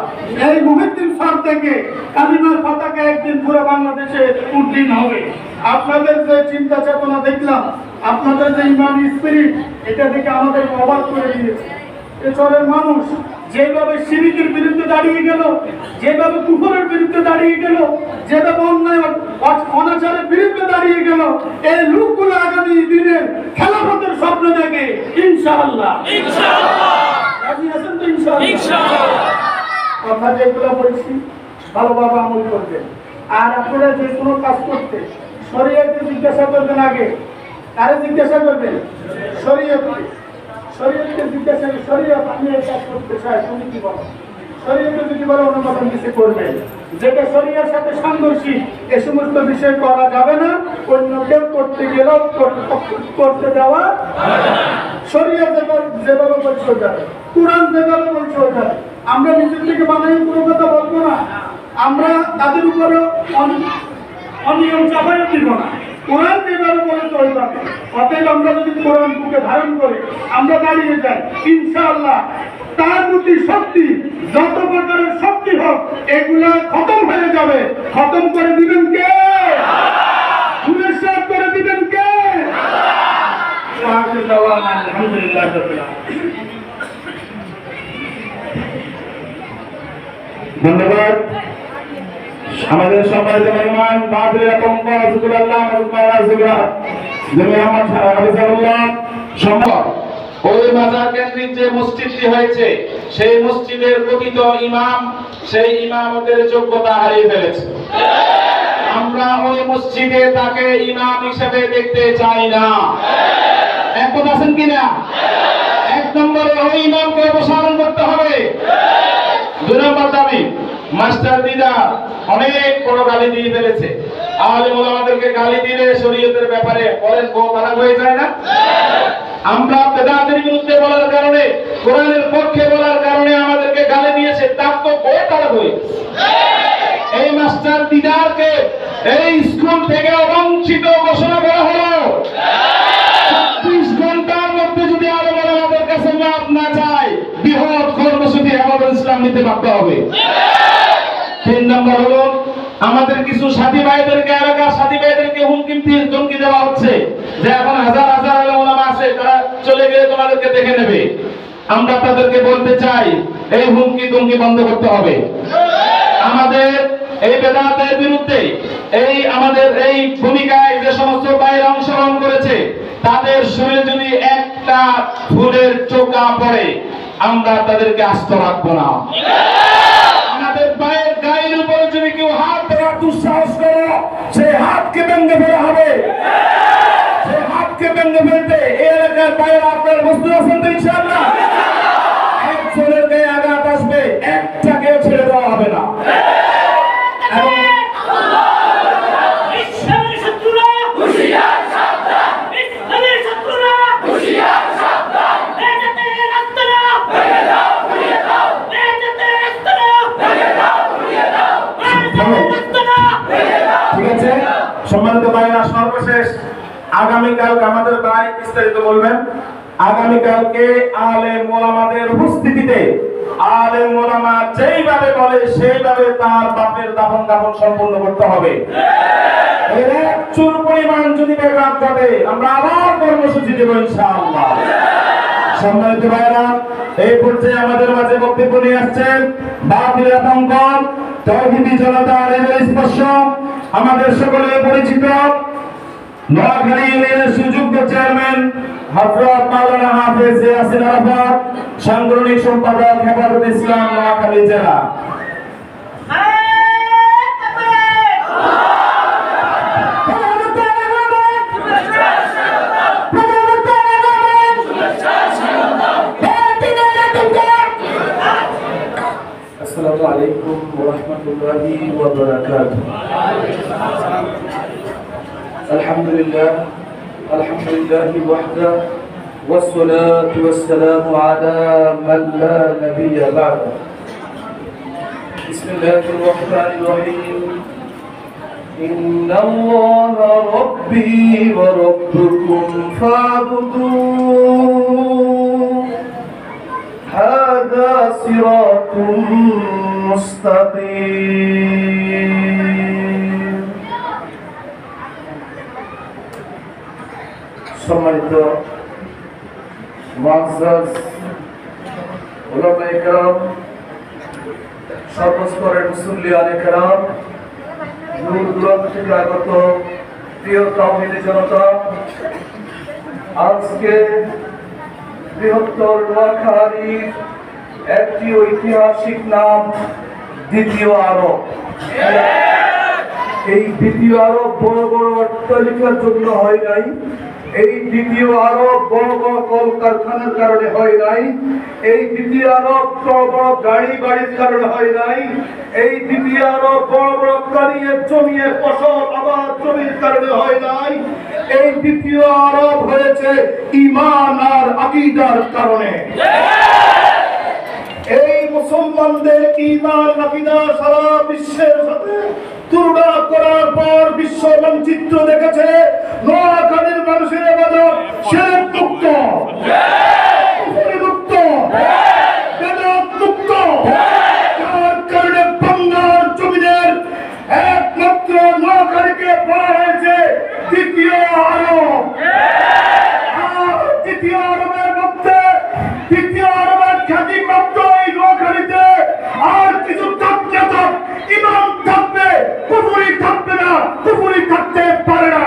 এই মুহিদ্দিন স্যার থেকে কালিমার পতাকা একদিন পুরো বাংলাদেশে উড্ডীন হবে। আপনাদের যে চিন্তা চেতনা দেখলাম, আপনাদের যে ইমানি স্পিরিট, এটা দেখে আমাদের অবাক করে দিয়েছে। এচরের মানুষ যেভাবে শিরকের বিরুদ্ধে দাঁড়িয়ে গেল, যেভাবে কুফরের বিরুদ্ধে দাঁড়িয়ে গেল, যেভাবে অন্যায় অনাচারের বিরুদ্ধে দাঁড়িয়ে গেল, এই লোকগুলো আগামী দিনের খেলাফতের স্বপ্ন দেখে ইনশাআল্লাহ। রাজি আছেন তো ইনশাআল্লাহ? কথা যেগুলো বলছি ভালোভাবে আমল করবেন। আর আপনারা যে কোনো কাজ করতে শরীয়তকে জিজ্ঞাসা করবেন আগে। কারে জিজ্ঞাসা করবেন? শরীয়তকে। শরীয়তকে জিজ্ঞাসা, শরীয়ত আমি এই কাজ করতে চাই, তুমি কি বলো? শরীয়তে যদি বলে অনুমোদন দিতে করবে। যেটা শরীয়তের সাথে সাংঘর্ষিক এ সমস্ত বিষয় করা যাবে না, অন্য কেউ করতে গেলেও করতে দেওয়া শরীয়ত যেভাবে বলছে যাবে, কোরআন যেভাবে বলছে যাবে। আমরা নিজের থেকে বানাই কোনো কথা বলবো না, আমরা তাদের উপরে অনিয়ম চাপাইও দিব না। কোরআন যেভাবে বলেছে ওইভাবে। অতএব আমরা যদি কোরআন বুকে ধারণ করে আমরা দাঁড়িয়ে যাই, ইনশাআল্লাহ তার প্রতি শক্তি, যত প্রকারের শক্তি হোক, এগুলা খতম হয়ে যাবে। খতম করে দিবেন কে? ধুলিস্যাৎ করে দিবেন কে? আলহামদুলিল্লাহ। ধন্যবাদ। আমাদের সম্মানিত মেহমান মাহফিলের আল্লাহ সম্ভব ওই মাজার কেন্দ্রিক যে মসজিদটি হয়েছে সেই মসজিদের কথিত ইমাম সেই ইমামতের যোগ্যতা হারিয়ে ফেলেছে। আমরা ওই মসজিদে তাকে ইমাম হিসেবে দেখতে চাই না। একমত আছেন কিনা? এক নম্বরে ওই ইমামকে অপসারণ করতে হবে। দুই নম্বর দাবি, মাস্টার দিদা অনেক বড় গালি দিয়ে ফেলেছে। আলেম ওলামাদেরকে গালি দিলে শরীয়তের ব্যাপারে বলেন গো তারা হয়ে যায় না? আমরা বেদাতের বিরুদ্ধে বলার কারণে, কোরআনের পক্ষে বলার কারণে আমাদেরকে গালি দিয়েছে, তার তো গো তারা হয়ে এই মাস্টার দিদারকে এই স্কুল থেকে অবঞ্চিত ঘোষণা করা হলো। ২৪ ঘন্টার মধ্যে যদি আলেম ওলামাদের কাছে মাপ না চায়, বৃহৎ কর্মসূচি হেফাজত ইসলাম নিতে বাধ্য হবে। ৩ নম্বর হলো আমাদের কিছু সাথী ভাইদেরকে, এলাকার সাথী ভাইদেরকে হুমকি দেওয়া হচ্ছে যে এখন হাজার হাজার আলেম ওলামা আছে, তারা চলে গেলে তোমাদেরকে দেখে নেবে। আমরা তাদেরকে বলতে চাই এই হুমকি তুমকি বন্ধ করতে হবে। আমাদের এই বেদাতের বিরুদ্ধে আমাদের এই ভূমিকায় যে সমস্ত ভাইরা অংশগ্রহণ করেছে তাদের শরীরে যদি একটা ফুলের চোকা পড়ে আমরা তাদেরকে আস্ত রাখবো না। আমাদের পায়ের গায়ের উপরে যদি কেউ হাত দেওয়ার দুঃসাহস করে সেই হাতকে ভেঙে ফেলা হবে। সেই হাতকে ভেঙে ফেলতে এই এলাকার বাইরে আপনার বস্তু আছেন তো ইনশাআল্লাহ? একজনের গায়ে আঘাত আসবে, একটাকেও ছেড়ে দেওয়া হবে না। ঠিক আছে সম্মানিত ভাইরা, সর্বশেষ আগামীকাল আমাদের ভাই বিস্তারিত বলবেন। আগামীকালকে আলেম ওলামাদের উপস্থিতিতে আলেম ওলামা যেইভাবে বলে সেইভাবে তার বাপের দাফন কাফন সম্পূর্ণ করতে হবে। এর এক চুল পরিমাণ যদি ব্যাঘাত ঘটে আমরা আবার কর্মসূচি দেব ইনশাআল্লাহ। সম্মানিত ভাইরা, এই পর্যায়ে আমাদের মাঝে বক্তব্য নিয়ে আসছেন বাতিল আতঙ্ক তৌহিদি জনতার হৃদয় স্পর্শ আমাদের সকলের পরিচিত নোয়াখালী ইউনিয়নের সুযোগ্য চেয়ারম্যান হযরত মাওলানা হাফেজ ইয়াসিন আরাফাত, সাংগঠনিক সম্পাদক হেফাজত ইসলাম নোয়াখালী জেলা। السلام عليكم ورحمة الله وبركاته. الحمد لله وحده والصلاة والسلام على من لا نبي بعده. بسم الله الرحمن الرحيم. إن الله ربي وربكم فاعبدوه هذا صراط مستقيم. সম্মানিত মুআজ্জাজ উলামায়ে কেরাম, সর্বস্তরের মুসল্লিয়ানে কেরাম, দূর দূরান্ত থেকে আগত প্রিয় তাওহীদি জনতা, আজকে বৃহত্তর নোয়াখালীর একটি ঐতিহাসিক নাম দ্বিতীয় আরব। এই দ্বিতীয় আরব বড় বড় অট্টালিকার জন্য হয় নাই, এই দ্বিতীয় আরব বড় বড় কলকারখানার কারণে হয় নাই, এই দ্বিতীয় আরব বড় বড় গাড়ি বাড়ির কারণে হয় নাই, এই দ্বিতীয় আরব বড় বড় কানিয়ে জমিয়ে ফসল আবাদ জমির কারণে হয় নাই, এই দ্বিতীয় আরব হয়েছে ঈমান আর আকীদার কারণে। এই মুসলমানদের ঈমান আকীদা সারা বিশ্বের সাথে তুলনা করার পর বিশ্ব মানচিত্র দেখেছে নোয়াখালীর মানুষের ইবাদত শিরক মুক্ত, কুফরি মুক্ত, বেদাত মুক্ত। যার কারণে বাংলার জমিনের একমাত্র নোয়াখালীকে বলা হয়েছে দ্বিতীয় আরব। আর দ্বিতীয় আরবের মধ্যে দ্বিতীয় আরবের খ্যাতিপ্রাপ্ত এই নোয়াখালীতে আর কিছু থাকতে থাক, ইমাম থাকবে, কুফরি থাকবে না, কুফরি থাকতে পারে না।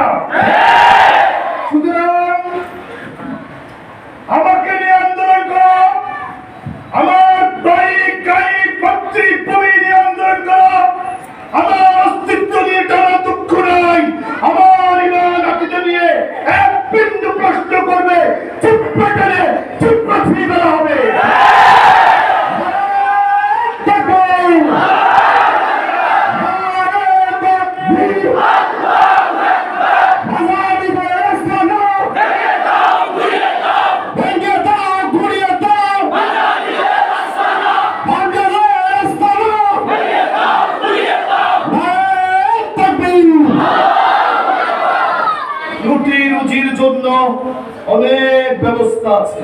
অনেক ব্যবস্থা আছে।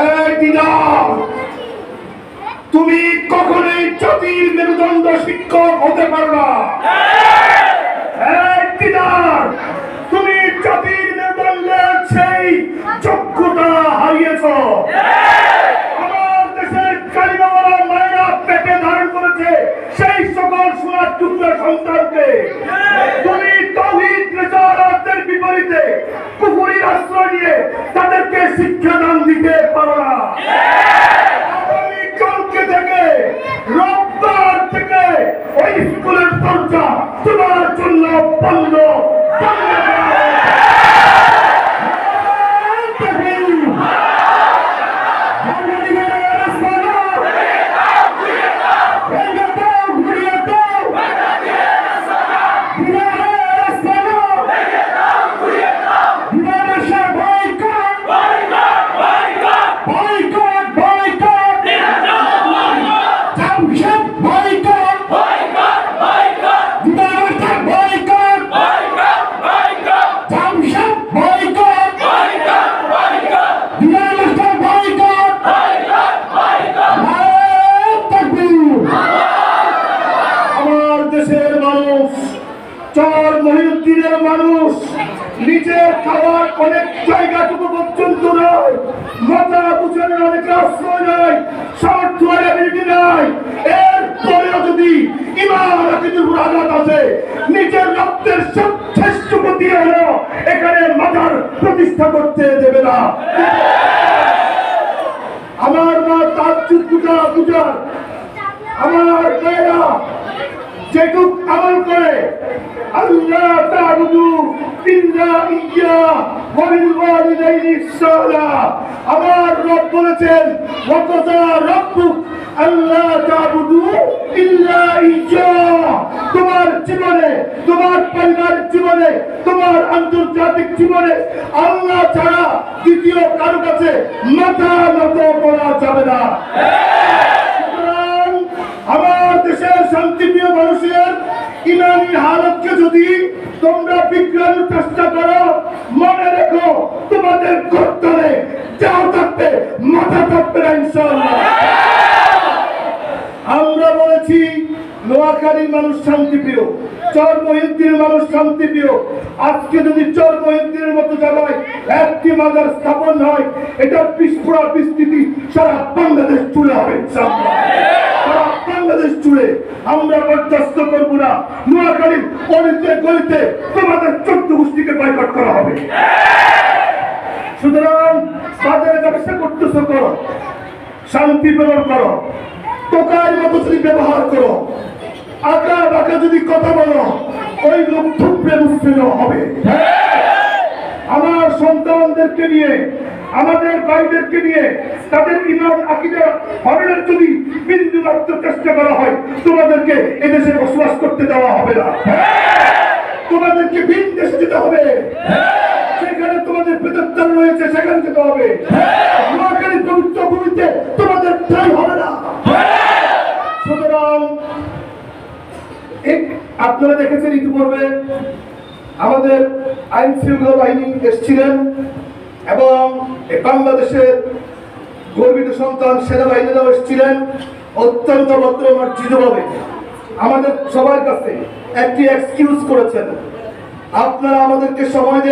এই দিনার, তুমি কখনোই জাতির মেরুদণ্ড শিক্ষক হতে পারো না। এই দিনার, তুমি জাতির মেরুদণ্ডের সেই যোগ্যতা হারিয়েছ। আমার দেশের কালিমাওয়ালা মায়েরা পেটে ধারণ করেছে সেই সকল সোনার টুকরা সন্তানকে তুমি তাওহীদ রিসালাতের বিপরীতে কুফরির আশ্রয় নিয়ে তাদেরকে শিক্ষাদান দিতে পারো না। আগামীকালকে থেকে, রোববার থেকে ওই স্কুলের দরজা তোমার জন্য বন্ধ। চর মহিউদ্দিনের মানুষ নিজের খাওয়ার অনেক জায়গাটুকু পর্যন্ত নয়, মাথা বুঝানোর অনেক আশ্রয় নাই, সামর্থ্য নাই। এরপরেও যদি ইমান আকিদের উপর আঘাত আছে, নিজের রক্তের শ্রেষ্ঠ প্রতি হলো এখানে মাথার প্রতিষ্ঠা করতে দেবে না। আমার মা তাজ্জুদ পূজার আমার মেয়েরা যেটুক আমল করে, আল্লাহ তা'বুদু ইল্লা ইয়্যাহ ওয়া বিল ওয়ালিদাইনি ইহসানা। আমার রব বলেছেন, ওয়া কাযা রাব্বুক আল্লাহ তা'বুদু ইল্লা ইয়্যাহ। তোমার জীবনে, তোমার পরিবারের জীবনে, তোমার আন্তর্জাতিক জীবনে আল্লাহ ছাড়া দ্বিতীয় কারো কাছে মাথা নত করা যাবে না। আমার দেশের শান্তিপ্রিয় মানুষের ইমানি হালতকে যদি তোমরা বিজ্ঞানের চেষ্টা করো, মনে রেখো তোমাদের গর্দনে যাও থাকবে, মাথা থাকবে না ইনশাআল্লাহ। আমরা বলেছি নোয়াখালীর মানুষ শান্তিপ্রিয়, চর মহিউদ্দিনের মানুষ শান্তিপ্রিয়। আজকে যদি চর মহিউদ্দিনের মতো জায়গায় একটি মাজার স্থাপন হয়, এটা বিস্ফোরা বিস্তৃতি সারা বাংলাদেশ জুড়ে হবে ইনশাআল্লাহ। সারা বাংলাদেশ জুড়ে আমরা বরদাস্ত করব না। নোয়াখালীর গলিতে গলিতে তোমাদের 14 গোষ্ঠীকে বয়কট করা হবে। সুতরাং বাজারে ব্যবসা করতেছো করো, শান্তি প্রদান করো, টোকার মতো যদি ব্যবহার করো, আঁকা বাঁকা যদি কথা বলো, ওই লোক থুপড়ে মুসলিম হবে। আমার সন্তানদেরকে নিয়ে, আমাদের ভাইদেরকে নিয়ে তাদের ইমান আকীদা হরণের যদি বিন্দু মাত্র চেষ্টা করা হয়, তোমাদেরকে এদেশে বসবাস করতে দেওয়া হবে না। তোমাদেরকে ভিন দেশে যেতে হবে, সেখানে তোমাদের পেতাত্তার রয়েছে, সেখানে যেতে হবে। নোয়াখালীর পবিত্র ভূমিতে তোমাদের ঠাঁই হবে না। সুতরাং আপনারা দেখেছেন ইতিপূর্বে আমাদের আইন শৃঙ্খলা বাহিনী এসেছিলেন এবং বাংলাদেশের গর্বিত সন্তান সেনাবাহিনীরাও এসেছিলেন। অত্যন্ত ভদ্রমার্জিতভাবে আমাদের সবার কাছে একটি এক্সকিউজ করেছেন, আপনারা আমাদেরকে সময়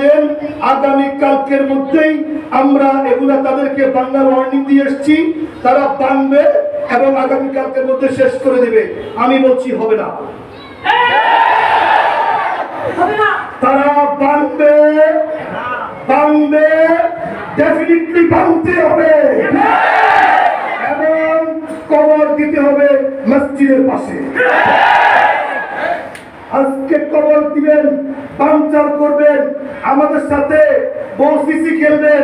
দেন, আগামী কালকের মধ্যেই আমরা এগুলা তাদেরকে বাংলার ওয়ার্নিং দিয়ে এসেছি, তারা বানবে এবং আগামী কালকের মধ্যে শেষ করে দিবে। আমি বলছি হবে না, তারা বানবে, ডেফিনিটলি বানতে হবে এবং কবর দিতে হবে মসজিদের পাশে। আজকে কবর দিবেন, পাঞ্চার করবেন, আমাদের সাথে বসিসি খেলবেন,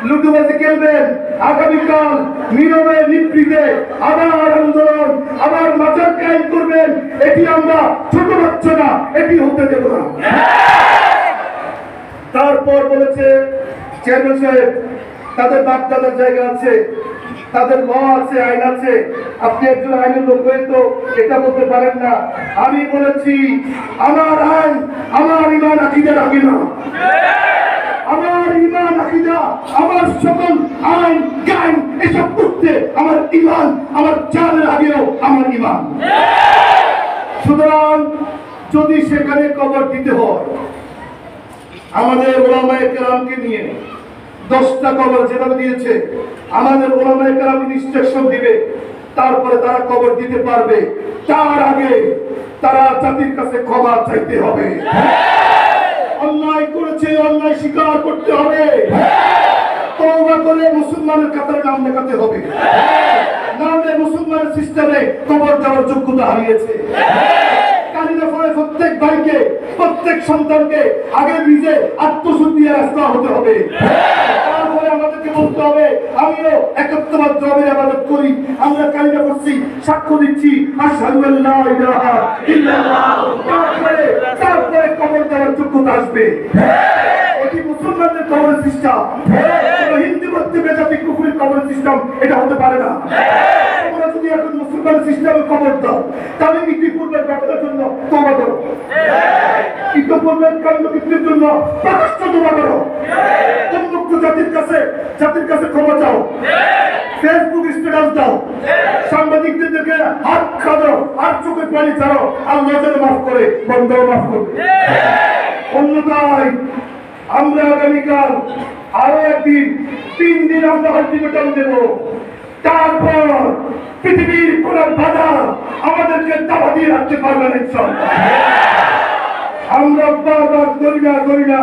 লুডুবাজি খেলবেন, আগামীকাল নীরবে নিভৃতে আবার আন্দোলন, আবার মাজার কায়েম করবেন। এটি আমরা ছোট বাচ্চা না, এটি হতে দেব না। তারপর বলেছে চেয়ারম্যান সাহেব, তাদের বাপ দাদার জায়গা আছে, তাদের ল আছে, আইন আছে। আপনি একজন আইনের লোক হয়ে তো এটা বলতে পারেন না। আমি বলেছি আমার আইন, আমার ইমান আকীদা রাখি না। আমার ইমান আকীদা, আমার সকল আইন জ্ঞান এসব করতে আমার ইমান, আমার জানের আগেও আমার ইমান। সুতরাং যদি সেখানে কবর দিতে হয়, আমাদের ওলামায়ে কেরামকে নিয়ে 10টা কবর যেভাবে দিয়েছে, আমাদের ওলামায়ে কেরাম ইনস্ট্রাকশন দিবে, তারপরে তারা কবর দিতে পারবে। তার আগে তারা জাতির কাছে ক্ষমা চাইতে হবে। অন্যায় করেছে, অন্যায় স্বীকার করতে হবে। তওবা করে মুসলমানের কাতারে নাম লেখাতে হবে। নামে মুসলমানের সিস্টেমে কবর দেওয়ার যোগ্যতা হারিয়েছে। কালিমা পড়ে প্রত্যেক ভাইকে, প্রত্যেক সন্তানকে আগে নিজে আত্মশুদ্ধি রাস্তা হতে হবে। তারপরে আমাদেরকে বলতে হবে আমিও একত্ববাদ রবের ইবাদত করি। আমরা কালিমা পড়ছি, সাক্ষ্য দিচ্ছি আশহাদু আল্লা ইলাহা ইল্লাল্লাহ। তারপরে কবর দেওয়ার যোগ্যতা আসবে। এটি মুসলমানদের কবর সিস্টেম। হিন্দু মধ্যে বেজাতি কুফরির কবর সিস্টেম এটা হতে পারে না। তোমরা যদি এখন মুসলমান সিস্টেমে কবর দাও, তাহলে ইতিপূর্বের ঘটনার জন্য তওবা করো, ইতিপূর্বের কাণ্ডকীর্তির জন্য প্রকাশ্য তওবা করো, উন্মুক্ত জাতির কাছে ক্ষমা চাও, ফেসবুক স্ট্যাটাস দাও, সাংবাদিকদের দেখে হাত খাদো, আর চোখের পানি ছাড়ো, আল্লাহ যেন মাফ করে, বন্ধও মাফ করবে। অন্যথায় আমরা আগামীকাল আরো একদিন 3 দিন আমরা আলটিমেটাম দেব। তারপর পৃথিবীর কোন বাধা আমাদেরকে দাবা দিয়ে রাখতে পারবে না ইনশাআল্লাহ। আমরা বারবার করি না,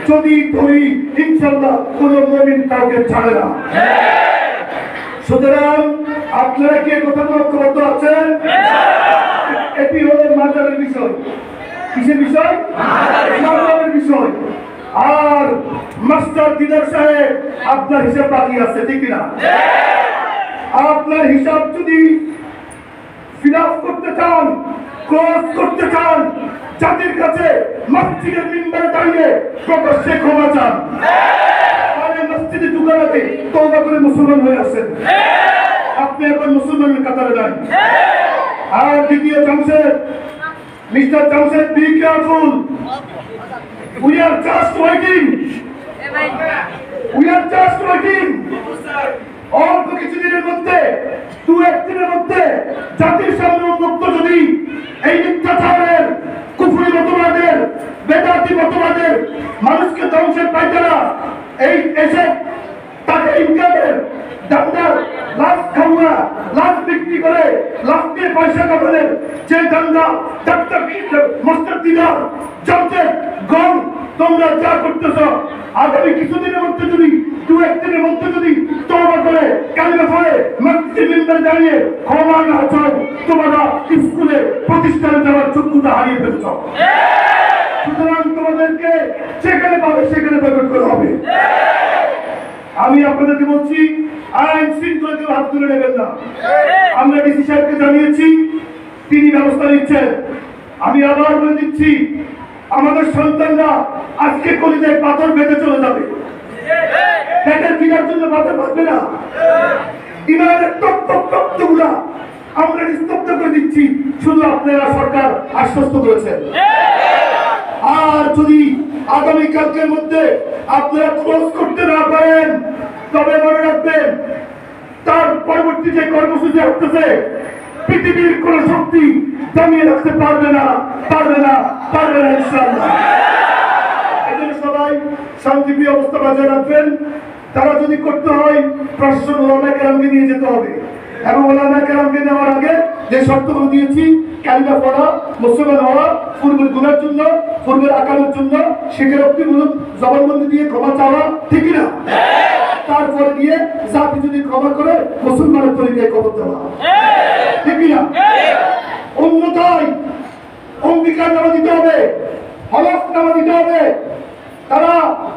যদি ধরি ইনশাআল্লাহ কোন মুমিন কাউকে ছাড়ে না। সুতরাং আপনারা কি কথাগুলো ঐক্যবদ্ধ আছেন? এটি হলো মাজারের বিষয়। কিসের বিষয়? মাজারের বিষয়। আর মাস্টার দিদার সাহেব আপনার হিসাব বাকি আছে, ঠিক না? আপনার হিসাব যদি ফিলাপ করতে চান, ক্রস করতে চান, জাতির কাছে মসজিদের মিম্বরে দাঁড়িয়ে প্রকাশ্যে ক্ষমা চান, তাহলে মসজিদে ঢুকার আগে তওবা করে মুসলমান হয়ে আসেন। আপনি এখন মুসলমানের কাতারে নাই। আর দ্বিতীয় Jamshed, mister Jamshed, be careful. We are just waiting. We are just waiting. অল্প কিছুদিনের মধ্যে, 2-1 দিনের মধ্যে জাতির সামনে উন্মুক্ত যদি এই মিথ্যাচারের, কুফরি মতবাদের, বেদাতি মতবাদের মানুষকে ধ্বংসের পায়তারা এই এসে তাকে ইনকামের দান্দার লাশ খাওয়া, লাশ বিক্রি করে লাখ দিয়ে পয়সা কামানোর যে দান্দা ডাক্তার মাস্টার দিদার জমছে গম, তোমরা যা করতেছ, আগামী কিছুদিনের মধ্যে যদি 2-1 দিনের মধ্যে যদি তওবা করে কালিমা পড়ে মসজিদের মিম্বরে দাঁড়িয়ে ক্ষমা না চাও, তোমরা স্কুলে প্রতিষ্ঠানে যাওয়ার যোগ্যতা হারিয়ে ফেলছ। সুতরাং তোমাদেরকে যেখানে পাবে সেখানে প্রয়োগ করা হবে। আমি আপনাদেরকে বলছি, আইন শৃঙ্খলা কেউ হাত তুলে নেবেন না। আমরা ডিসি সাহেবকে জানিয়েছি, তিনি ব্যবস্থা নিচ্ছেন। আমি আবার বলে দিচ্ছি, আমাদের সন্তানরা আজকে কলিজায় পাথর বেঁধে চলে যাবে, পেটের খিদার জন্য পাথর বাঁধবে না। ইমানের তত্ত্বগুলা আমরা নিস্তব্ধ করে দিচ্ছি, শুধু আপনারা সরকার আশ্বস্ত করেছেন। আর যদি আগামীকালকের মধ্যে আপনারা ক্রস করতে না পারেন, তবে মনে রাখবেন তার পরবর্তী যে কর্মসূচি আসতেছে পৃথিবীর কোন শক্তি দামিয়ে রাখতে পারবে না ইনশাআল্লাহ। এজন্য সবাই শান্তিপ্রিয় অবস্থা বজায় রাখবেন। তারা যদি করতে হয় প্রশাসন ওলামায়ে কেরামকে নিয়ে যেতে হবে, এবং ওলামায়ে কেরামকে নেওয়ার আগে যে শর্তগুলো দিয়েছি, কালিমা পড়া, মুসলমান হওয়া, পূর্বের গুনার জন্য, পূর্বের আকামের জন্য স্বীকারোক্তিমূলক জবানবন্দি দিয়ে ক্ষমা চাওয়া, ঠিক না? তারপরে দিয়ে জাতি যদি ক্ষমা করে মুসলমানের তরিকায় কবর দেওয়া, ঠিক না? অন্যথায় অঙ্গীকার নামা দিতে হবে, হলফ নামা দিতে হবে, তারা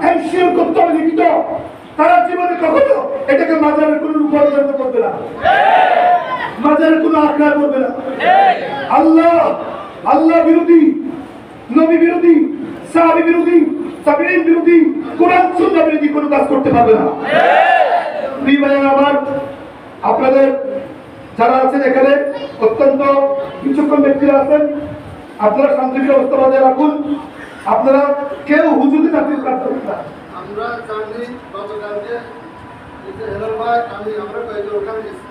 এনশিওর করতে হবে লিখিত, তারা জীবনে কখনো এটাকে মাজারের কোন রূপান্তরিত করবে না, মাজারের কোন আখড়া করবে না। আল্লাহ বিরোধী, নবী বিরোধী, সাহাবী বিরোধী, তাবিঈন বিরোধী, কোরআন সুন্নাহ বিরোধী কোনো কাজ করতে পারবে না। প্রিয় ভাইরা আমার, আপনাদের যারা আছেন এখানে অত্যন্ত বিচক্ষণ ব্যক্তিরা আছেন, আপনারা শান্তির অবস্থা বজায় রাখুন। আপনারা কেউ হুজুরি জাতীয় কাজ করবেন না। আমরা জানি গতকালকে হেলাল ভাই আমরা কয়েকজন ওখানে গেছি।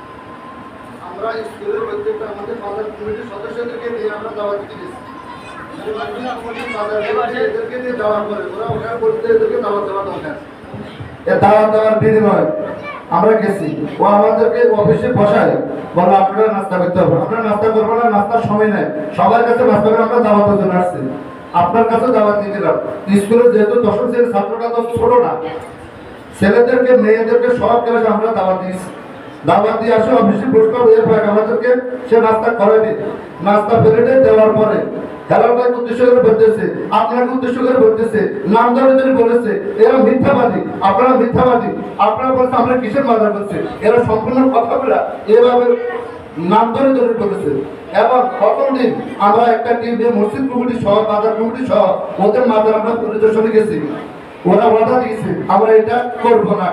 আমরা স্কুলের প্রত্যেকটা আমাদের বাজার কমিটির সদস্যদেরকে নিয়ে আমরা দাওয়াত দিতে গেছি। এদেরকে নিয়ে যাওয়ার পরে ওরা ওখানে বলতে এদেরকে দাওয়াত দেওয়া দরকার। দাওয়াত দেওয়ার বিনিময়ে আমরা গেছি, ও আমাদেরকে অফিসে বসায় বলে আপনারা নাস্তা করতে হবে। আমরা নাস্তা করবো না, নাস্তার সময় নেই, সবার কাছে নাস্তা করে আমরা দাওয়াতের জন্য আসছি। আপনার কাছে দাওয়াত দিয়ে দিলাম। স্কুলে যেহেতু 10ম শ্রেণীর ছাত্রটা তো ছোট না, ছেলেদেরকে মেয়েদেরকে সব ক্লাসে আমরা দাওয়াত দিয়েছি। দাওয়াত দিয়ে আসে অফিসে বসতে হবে, এরপর আমাদেরকে সে নাস্তা করাবে। নাস্তা প্লেটে দেওয়ার পরে খেলাটাকে উদ্দেশ্য করে বলতেছে, আপনাকে উদ্দেশ্য করে বলতেছে, নাম ধরে বলেছে এরা মিথ্যাবাদী, আপনারা মিথ্যাবাদী, আপনারা বলছে আমরা কিসের মাজার করছে। এরা সম্পূর্ণ কথাগুলা এভাবে নাম ধরে বলেছে। এবং প্রথম দিন আমরা একটা টিম দিয়ে মসজিদ কমিটি সহ বাজার কমিটি সহ ওদের মাজার আমরা পরিদর্শনে গেছি। ওরা ওয়াদা দিয়েছে আমরা এটা করবো না।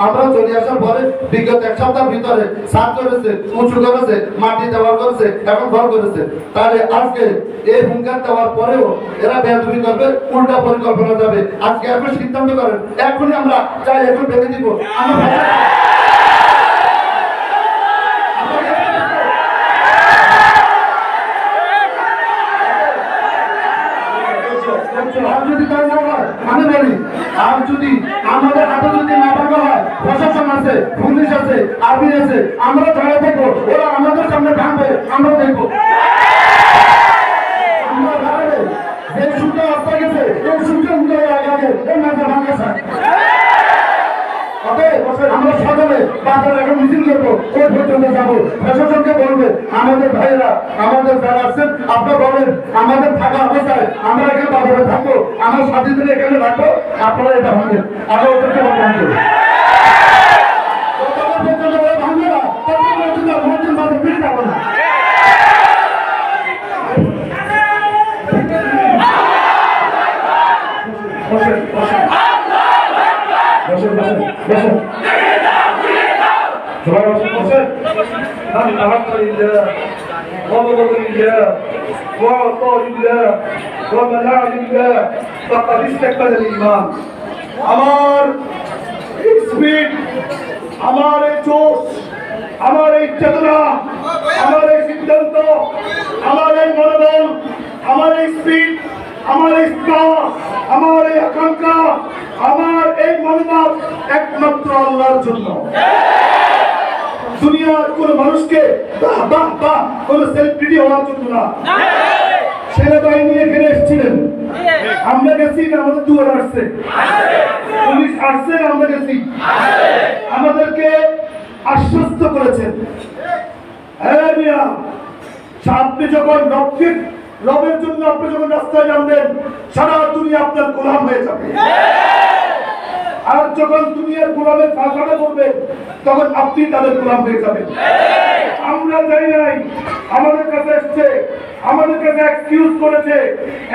আমরা চলে আসার পরে বিগত 1 সপ্তাহের ভিতরে সাত করেছে, উঁচু করেছে, মাটি দেওয়া করেছে, এখন ঘর করেছে। তাহলে আজকে এই হুঙ্কার দেওয়ার পরেও এরা বেয়াদবি করবে, উল্টা পরিকল্পনা যাবে। আজকে এখন সিদ্ধান্ত করেন, এখনই আমরা চাই, এখন ভেঙে দিব। আমি বলি, আর যদি আমাদের হাতে যদি না থাকা হয়, প্রশাসন আছে, পুলিশ আছে, আর্মি আছে, আমরা ধরে থাকবো, ওরা আমাদের সামনে ভাঙবে, আমরা দেখবো। যে সূর্য অস্ত গেছে, এই সূর্য উঠে আগে এই মাঝে ভাঙা যায়। আমরা সকলে বাজারে এখন মিছিল করবো, ওই পর্যন্ত যাবো, প্রশাসনকে বলবে আমাদের ভাইয়েরা, আমাদের যারা আছেন আপনারা বলেন আমাদের থাকা অবস্থায় আমরা এখানে বাজারে থাকবো, আমার সাথীদের এখানে রাখবো, আপনারা এটা ভাঙবেন, আগে ওদেরকে ভাঙবেন। ভাঙবে না, বাজার ফিরে যাবো না। الحمد لله وبغض لله وعطاء لله ومنع لله فقد استكمل الإيمان। আমার স্পিড, আমার এই জোশ, আমার এই চেতনা, আমার এই সিদ্ধান্ত, আমার এই মনোবল, আমার এই স্পিড, আমার এই স্টার, আমার এই আকাঙ্ক্ষা, আমার এই মনোভাব একমাত্র আল্লাহর জন্য। দুনিয়ার কোন মানুষকে কোন সেলিব্রিটি হওয়ার জন্য না। সেনাবাহিনী এখানে এসেছিলেন, আমরা গেছি না, আমাদের দুয়ার আসছে, পুলিশ আসছে, আমরা গেছি, আমাদেরকে আশ্বস্ত করেছেন। হ্যাঁ মিয়া, আপনি যখন রবের জন্য আপনি যখন রাস্তায় নামবেন, সারা দুনিয়া আপনার গোলাম হয়ে যাবে। আর যখন দুনিয়ার গোলামের ফাঁসাটা করবে, তখন আপনি তাদের গোলাম হয়ে যাবেন। আমরা যাই নাই, আমাদের কাছে এসছে, আমাদের কাছে এক্সকিউজ করেছে,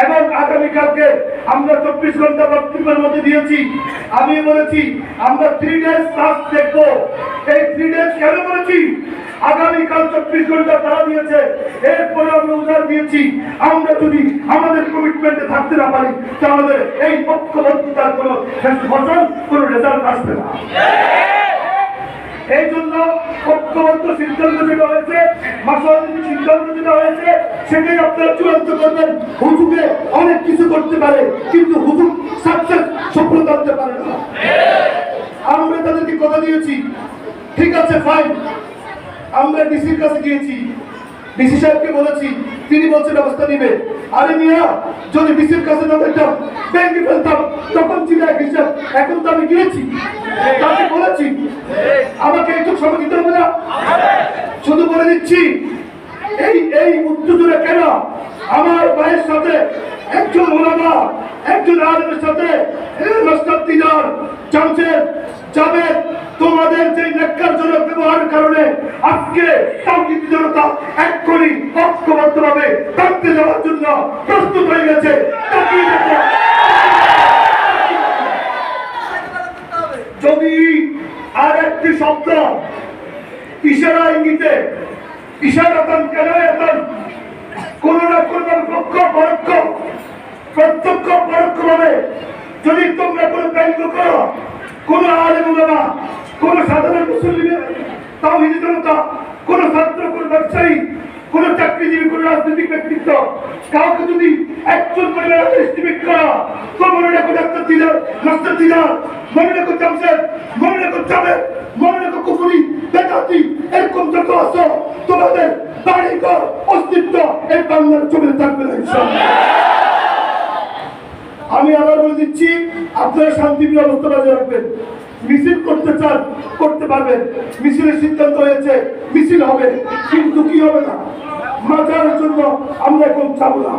এবং আগামীকালকে আমরা 24 ঘন্টা বক্তব্যের মধ্যে দিয়েছি। আমি বলেছি আমরা 3 ডেজ ক্লাস দেখবো। এই 3 ডেজ কেন বলেছি? আগামীকাল 24 ঘন্টা তারা দিয়েছে, এরপরে আমরা উদার দিয়েছি। আমরা যদি আমাদের কমিটমেন্টে থাকতে না পারি, তাহলে এই ঐক্যবদ্ধতার কোনো ফসল, কোনো রেজাল্ট আসবে না। এই জন্য ঐক্যবদ্ধ সিদ্ধান্ত যেটা হয়েছে, মাসওয়ারি সিদ্ধান্ত যেটা হয়েছে, সেটাই আপনারা চূড়ান্ত করবেন। হুজুরে অনেক কিছু করতে পারে, কিন্তু হুজুর সাকসেস সফলতা হতে পারে না। আমরা তাদেরকে কথা দিয়েছি, ঠিক আছে ফাইন, আমরা ডিসির কাছে গিয়েছি, ডিসি সাহেবকে বলেছি, তিনি বলছে ব্যবস্থা নিবে। আরে মিয়া, যদি ডিসির কাছে না যেতাম, ব্যাংকে ফেলতাম, তখন চিন্তা হিসাব। এখন তো আমি গিয়েছি, তাকে বলেছি, আমাকে একটু সময় দিতে হবে না? শুধু বলে দিচ্ছি, এই উত্তেজনা কেন? আমার ভাইয়ের সাথে একজন ওলামা, একজন আলেমের সাথে দিনার জামশেদ জাবেদ, তোমাদের যে ন্যাক্কারজনক ব্যবহারের কারণে আজকে তাওহীদি জনতা এক্ষুনি ঐক্যবদ্ধভাবে থাকতে যাওয়ার জন্য প্রস্তুত হয়ে গেছে। যদি আর একটি শব্দ ইশারা ইঙ্গিতে ইশারাতন কানায়াতন কোন না কোন পক্ষ পরোক্ষ প্রত্যক্ষ পরোক্ষভাবে যদি তোমরা কোনো ব্যঙ্গ করো, কোন আলেম উলামা, কোন সাধারণ মুসলিমের তাওহীদি জনতা, কোন ছাত্র, কোন ব্যবসায়ী, কোন চাকরিজীবী, কোন রাজনৈতিক ব্যক্তিত্ব কাউকে যদি একজন পরিবার এস্টিমেট করা, তো মনে রাখো ডাক্তার দিদার, মাস্টার দিদার, মনে রাখো জামশেদ, মনে রাখো জাভেদ, মনে রাখো কুফরি, বেদাতি, এরকম যত আছো তোমাদের বাড়িঘর অস্তিত্ব এই বাংলার জমিনে থাকবে না ইনশাআল্লাহ। আমি আবার বলে দিচ্ছি, আপনারা শান্তিপ্রিয় অবস্থা বজায় রাখবেন। মিছিল করতে চান করতে পারবেন, মিছিলের সিদ্ধান্ত হয়েছে মিছিল হবে, কিন্তু কি হবে না মাথার জন্য আমরা এখন যাবো না।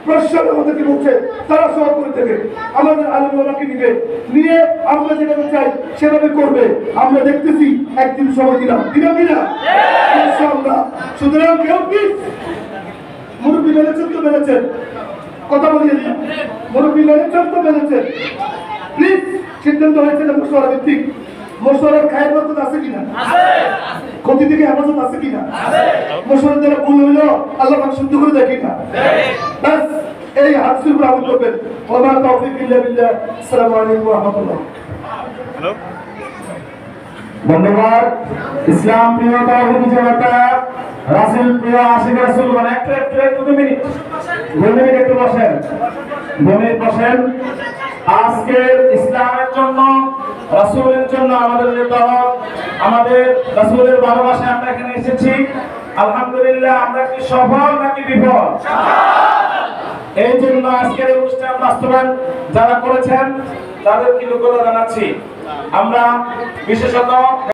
প্রশাসন আমাদেরকে বলছে তারা সব করে দেবে, আমাদের আলেম ওলামাকে নিবে, নিয়ে আমরা যেভাবে চাই সেভাবে করবে। আমরা দেখতেছি একদিন সময় দিলাম কিনা ইনশাআল্লাহ। সুতরাং কেউ প্লিজ মুরব্বী মেনেছেন তো মেনেছেন, কথা বলিয়ে দিন, মুরব্বী মেনেছেন তো মেনেছেন, প্লিজ সিদ্ধান্ত হয়েছে যে মশওয়ারা ভিত্তিক। মশওয়ারার খায়ের বরকত আছে কিনা? ক্ষতি থেকে হেফাজত আছে কিনা? মশওয়ারার দ্বারা ভুল হইল আল্লাহ পাক শুদ্ধ করে দেয় কিনা? ব্যাস এই হাদিসের উপর আমল করবেন। ওয়া মা তাওফীক ইল্লা বিল্লাহ। আসসালামু আলাইকুম ওয়া রাহমাতুল্লাহ। ধন্যবাদ। ইসলাম প্রিয় তাওহীদি জনতা, রাসূল প্রিয় আশিক রাসূলগণ, একটু 2 মিনিট একটু বসেন, 2 মিনিট বসেন। আজকের ইসলামের জন্য, রাসূলের জন্য আমাদের যে দাওয়াত, আমাদের রাসূলের ভালোবাসায় আমরা এখানে এসেছি। আলহামদুলিল্লাহ, আমরা কি সফল নাকি বিফল? এই জন্য আজকের এই অনুষ্ঠান বাস্তবায়ন যারা করেছেন তাদের কৃতজ্ঞতা জানাচ্ছি। আমরা বিশেষত